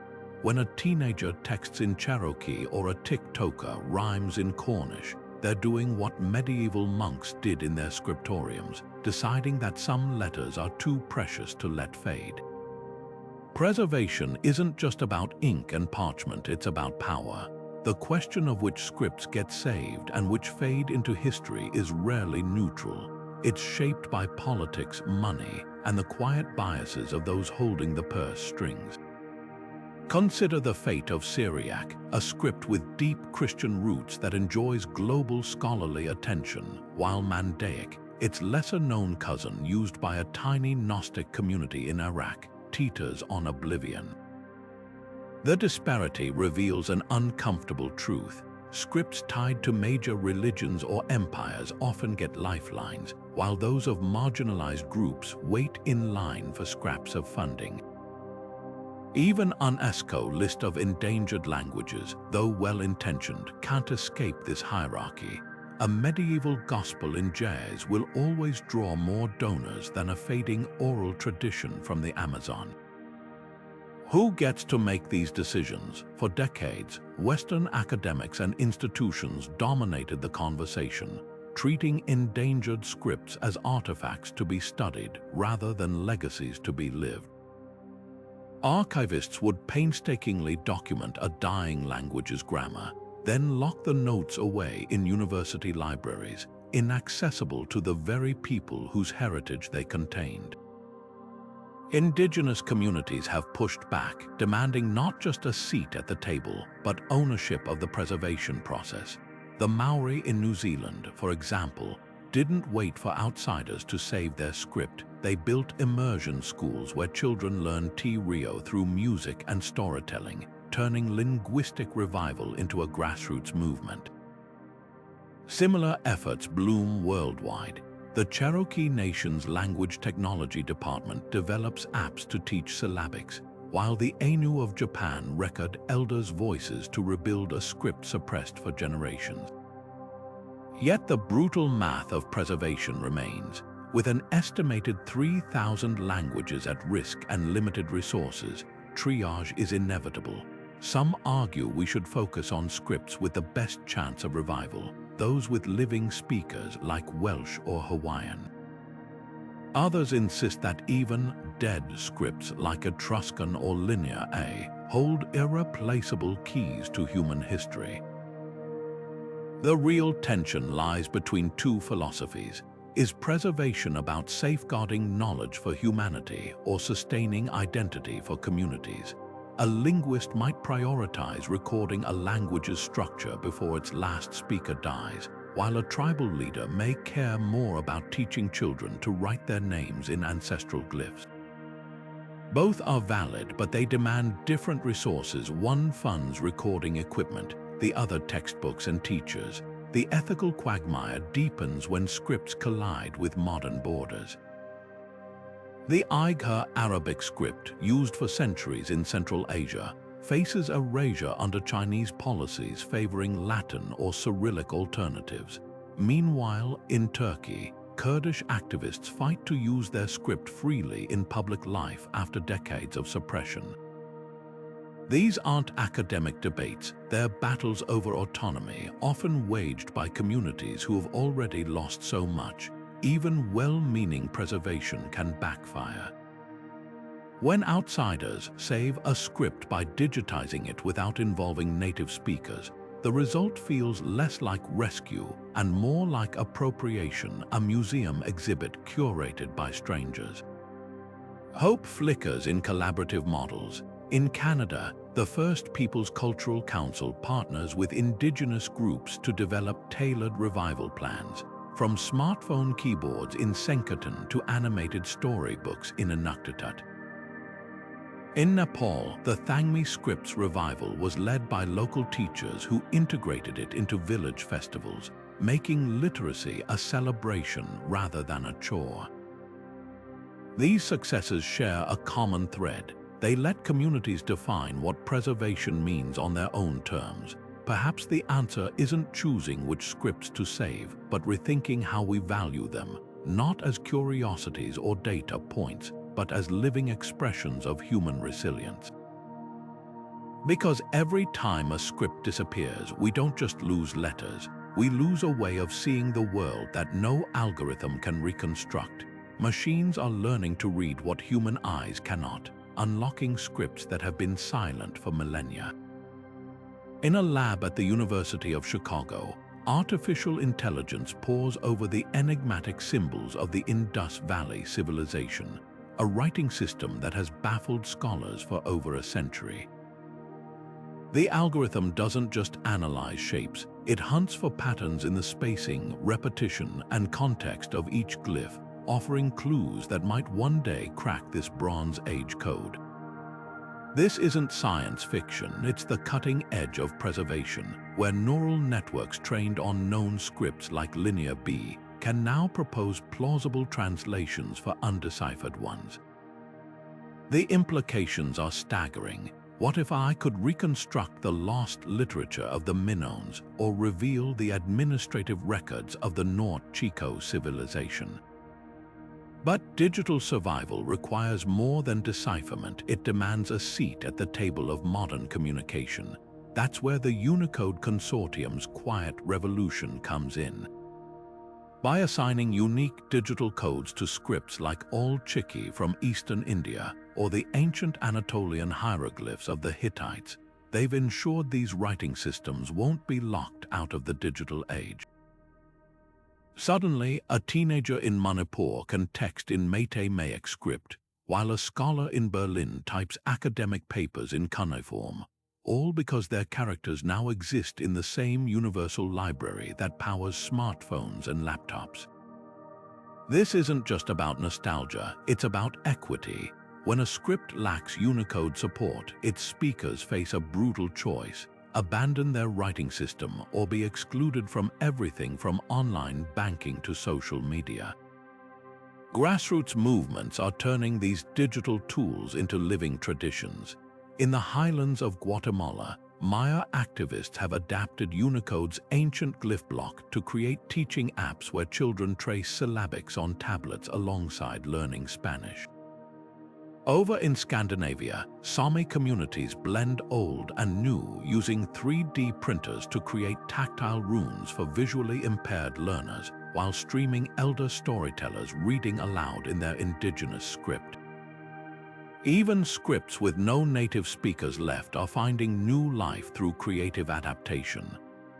When a teenager texts in Cherokee or a TikToker rhymes in Cornish, they're doing what medieval monks did in their scriptoriums, deciding that some letters are too precious to let fade. Preservation isn't just about ink and parchment, it's about power. The question of which scripts get saved and which fade into history is rarely neutral. It's shaped by politics, money, and the quiet biases of those holding the purse strings. Consider the fate of Syriac, a script with deep Christian roots that enjoys global scholarly attention, while Mandaic, its lesser-known cousin used by a tiny Gnostic community in Iraq, teeters on oblivion. The disparity reveals an uncomfortable truth. Scripts tied to major religions or empires often get lifelines, while those of marginalized groups wait in line for scraps of funding. Even UNESCO's list of endangered languages, though well-intentioned, can't escape this hierarchy. A medieval gospel in jazz will always draw more donors than a fading oral tradition from the Amazon. Who gets to make these decisions? For decades, Western academics and institutions dominated the conversation, treating endangered scripts as artifacts to be studied rather than legacies to be lived. Archivists would painstakingly document a dying language's grammar, then lock the notes away in university libraries, inaccessible to the very people whose heritage they contained. Indigenous communities have pushed back, demanding not just a seat at the table, but ownership of the preservation process. The Maori in New Zealand, for example, didn't wait for outsiders to save their script. They built immersion schools where children learned Te Reo through music and storytelling, turning linguistic revival into a grassroots movement. Similar efforts bloom worldwide. The Cherokee Nation's Language Technology Department develops apps to teach syllabics, while the Ainu of Japan record elders' voices to rebuild a script suppressed for generations. Yet the brutal math of preservation remains. With an estimated 3,000 languages at risk and limited resources, triage is inevitable. Some argue we should focus on scripts with the best chance of revival, those with living speakers like Welsh or Hawaiian. Others insist that even dead scripts like Etruscan or Linear A hold irreplaceable keys to human history. The real tension lies between two philosophies. Is preservation about safeguarding knowledge for humanity or sustaining identity for communities? A linguist might prioritize recording a language's structure before its last speaker dies, while a tribal leader may care more about teaching children to write their names in ancestral glyphs. Both are valid, but they demand different resources. One funds recording equipment, the other textbooks and teachers. The ethical quagmire deepens when scripts collide with modern borders. The Igha Arabic script, used for centuries in Central Asia, faces erasure under Chinese policies favoring Latin or Cyrillic alternatives. Meanwhile, in Turkey, Kurdish activists fight to use their script freely in public life after decades of suppression. These aren't academic debates, they're battles over autonomy, often waged by communities who have already lost so much. Even well-meaning preservation can backfire. When outsiders save a script by digitizing it without involving native speakers, the result feels less like rescue and more like appropriation, a museum exhibit curated by strangers. Hope flickers in collaborative models. In Canada, the First Peoples Cultural Council partners with Indigenous groups to develop tailored revival plans, from smartphone keyboards in Sankerton to animated storybooks in Inuktitut. In Nepal, the Thangmi scripts revival was led by local teachers who integrated it into village festivals, making literacy a celebration rather than a chore. These successes share a common thread. They let communities define what preservation means on their own terms. Perhaps the answer isn't choosing which scripts to save, but rethinking how we value them, not as curiosities or data points, but as living expressions of human resilience. Because every time a script disappears, we don't just lose letters, we lose a way of seeing the world that no algorithm can reconstruct. Machines are learning to read what human eyes cannot, unlocking scripts that have been silent for millennia. In a lab at the University of Chicago, artificial intelligence pores over the enigmatic symbols of the Indus Valley civilization, a writing system that has baffled scholars for over a century. The algorithm doesn't just analyze shapes, it hunts for patterns in the spacing, repetition, and context of each glyph, offering clues that might one day crack this Bronze Age code. This isn't science fiction, it's the cutting edge of preservation, where neural networks trained on known scripts like Linear B can now propose plausible translations for undeciphered ones. The implications are staggering. What if I could reconstruct the lost literature of the Minoans or reveal the administrative records of the North Chico civilization? But digital survival requires more than decipherment. It demands a seat at the table of modern communication. That's where the Unicode Consortium's quiet revolution comes in. By assigning unique digital codes to scripts like All Chiki from Eastern India or the ancient Anatolian hieroglyphs of the Hittites, they've ensured these writing systems won't be locked out of the digital age. Suddenly, a teenager in Manipur can text in Meitei script, while a scholar in Berlin types academic papers in cuneiform, all because their characters now exist in the same universal library that powers smartphones and laptops. This isn't just about nostalgia, it's about equity. When a script lacks Unicode support, its speakers face a brutal choice: abandon their writing system or be excluded from everything from online banking to social media. Grassroots movements are turning these digital tools into living traditions. In the highlands of Guatemala, Maya activists have adapted Unicode's ancient glyph block to create teaching apps where children trace syllabics on tablets alongside learning Spanish. Over in Scandinavia, Sami communities blend old and new using 3D printers to create tactile runes for visually impaired learners, while streaming elder storytellers reading aloud in their indigenous script. Even scripts with no native speakers left are finding new life through creative adaptation.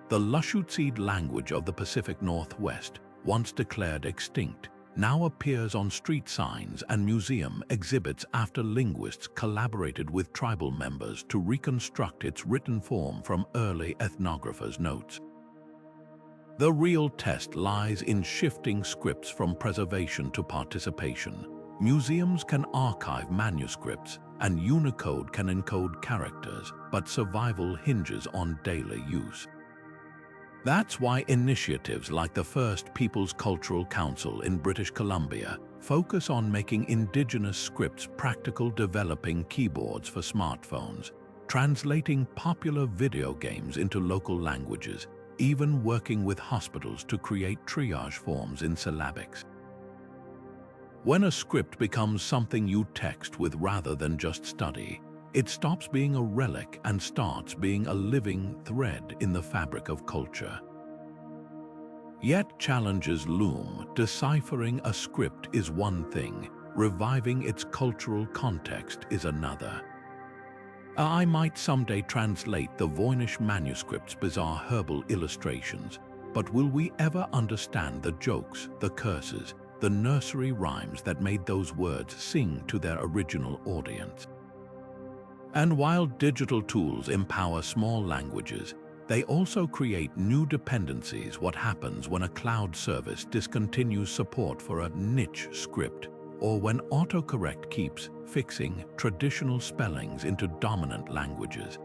The Lushootseed language of the Pacific Northwest, once declared extinct, now appears on street signs and museum exhibits after linguists collaborated with tribal members to reconstruct its written form from early ethnographers' notes. The real test lies in shifting scripts from preservation to participation. Museums can archive manuscripts, and Unicode can encode characters, but survival hinges on daily use. That's why initiatives like the First Peoples Cultural Council in British Columbia focus on making indigenous scripts practical, developing keyboards for smartphones, translating popular video games into local languages, even working with hospitals to create triage forms in syllabics. When a script becomes something you text with rather than just study, it stops being a relic and starts being a living thread in the fabric of culture. Yet challenges loom. Deciphering a script is one thing, reviving its cultural context is another. I might someday translate the Voynich manuscript's bizarre herbal illustrations, but will we ever understand the jokes, the curses, the nursery rhymes that made those words sing to their original audience? And while digital tools empower small languages, they also create new dependencies. What happens when a cloud service discontinues support for a niche script, or when autocorrect keeps fixing traditional spellings into dominant languages?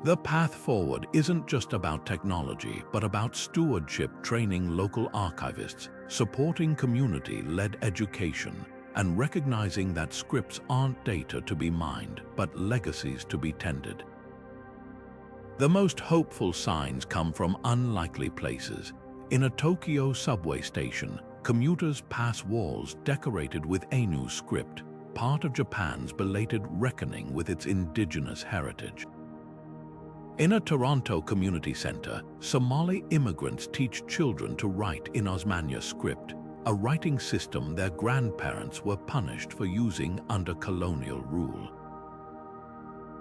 The path forward isn't just about technology, but about stewardship, training local archivists, supporting community-led education, and recognizing that scripts aren't data to be mined, but legacies to be tended. The most hopeful signs come from unlikely places. In a Tokyo subway station, commuters pass walls decorated with Ainu script, part of Japan's belated reckoning with its indigenous heritage. In a Toronto community center, Somali immigrants teach children to write in Osmania script, a writing system their grandparents were punished for using under colonial rule.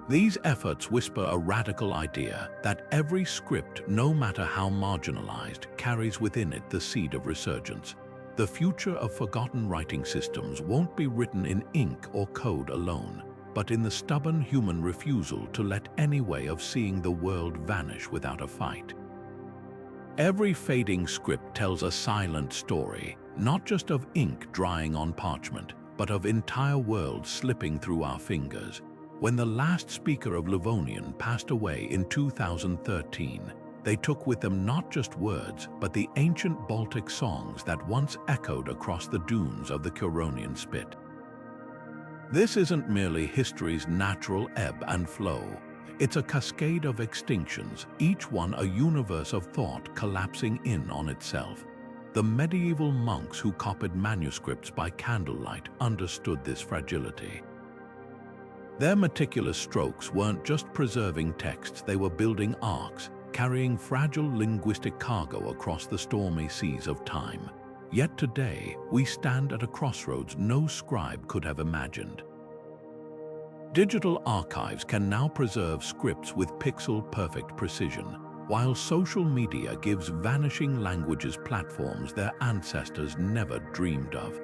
These efforts whisper a radical idea that every script, no matter how marginalized, carries within it the seed of resurgence. The future of forgotten writing systems won't be written in ink or code alone, but in the stubborn human refusal to let any way of seeing the world vanish without a fight. Every fading script tells a silent story, not just of ink drying on parchment, but of entire worlds slipping through our fingers. When the last speaker of Livonian passed away in 2013, they took with them not just words, but the ancient Baltic songs that once echoed across the dunes of the Curonian Spit. This isn't merely history's natural ebb and flow. It's a cascade of extinctions, each one a universe of thought collapsing in on itself. The medieval monks who copied manuscripts by candlelight understood this fragility. Their meticulous strokes weren't just preserving texts, they were building arcs, carrying fragile linguistic cargo across the stormy seas of time. Yet today, we stand at a crossroads no scribe could have imagined. Digital archives can now preserve scripts with pixel-perfect precision, while social media gives vanishing languages platforms their ancestors never dreamed of.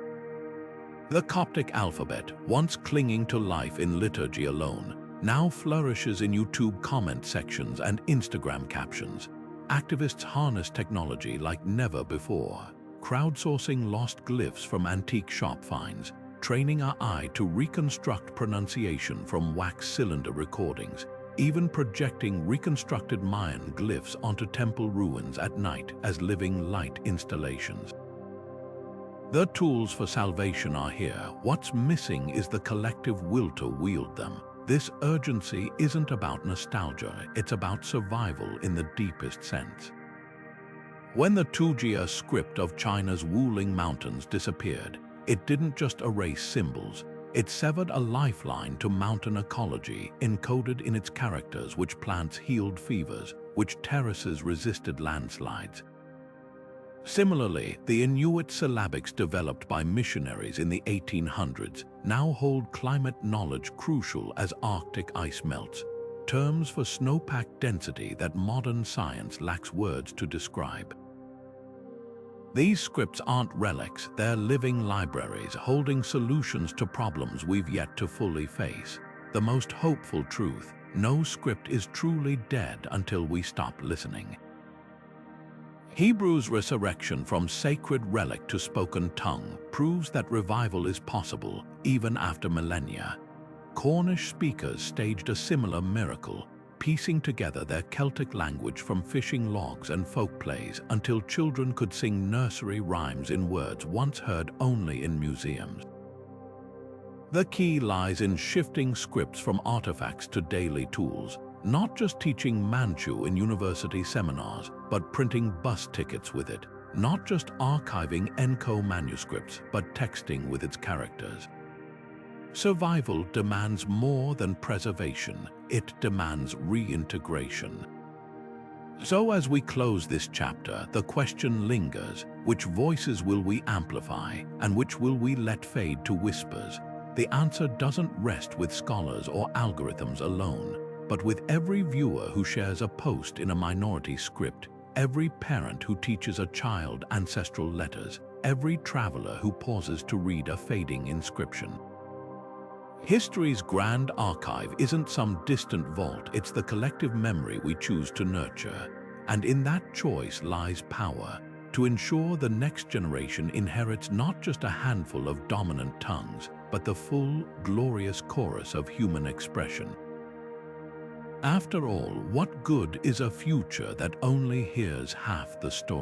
The Coptic alphabet, once clinging to life in liturgy alone, now flourishes in YouTube comment sections and Instagram captions. Activists harness technology like never before, crowdsourcing lost glyphs from antique shop finds, training our eye to reconstruct pronunciation from wax cylinder recordings, even projecting reconstructed Mayan glyphs onto temple ruins at night as living light installations. The tools for salvation are here. What's missing is the collective will to wield them. This urgency isn't about nostalgia, it's about survival in the deepest sense. When the Tujia script of China's Wuling Mountains disappeared, it didn't just erase symbols, it severed a lifeline to mountain ecology encoded in its characters, which plants healed fevers, which terraces resisted landslides. Similarly, the Inuit syllabics developed by missionaries in the 1800s now hold climate knowledge crucial as Arctic ice melts, terms for snowpack density that modern science lacks words to describe. These scripts aren't relics, they're living libraries holding solutions to problems we've yet to fully face. The most hopeful truth: no script is truly dead until we stop listening. Hebrew's resurrection from sacred relic to spoken tongue proves that revival is possible even after millennia. Cornish speakers staged a similar miracle, piecing together their Celtic language from fishing logs and folk plays until children could sing nursery rhymes in words once heard only in museums. The key lies in shifting scripts from artifacts to daily tools, not just teaching Manchu in university seminars, but printing bus tickets with it, not just archiving ENCO manuscripts, but texting with its characters. Survival demands more than preservation, it demands reintegration. So as we close this chapter, the question lingers: which voices will we amplify, and which will we let fade to whispers? The answer doesn't rest with scholars or algorithms alone, but with every viewer who shares a post in a minority script, every parent who teaches a child ancestral letters, every traveler who pauses to read a fading inscription. History's grand archive isn't some distant vault, it's the collective memory we choose to nurture. And in that choice lies power, to ensure the next generation inherits not just a handful of dominant tongues, but the full, glorious chorus of human expression. After all, what good is a future that only hears half the story?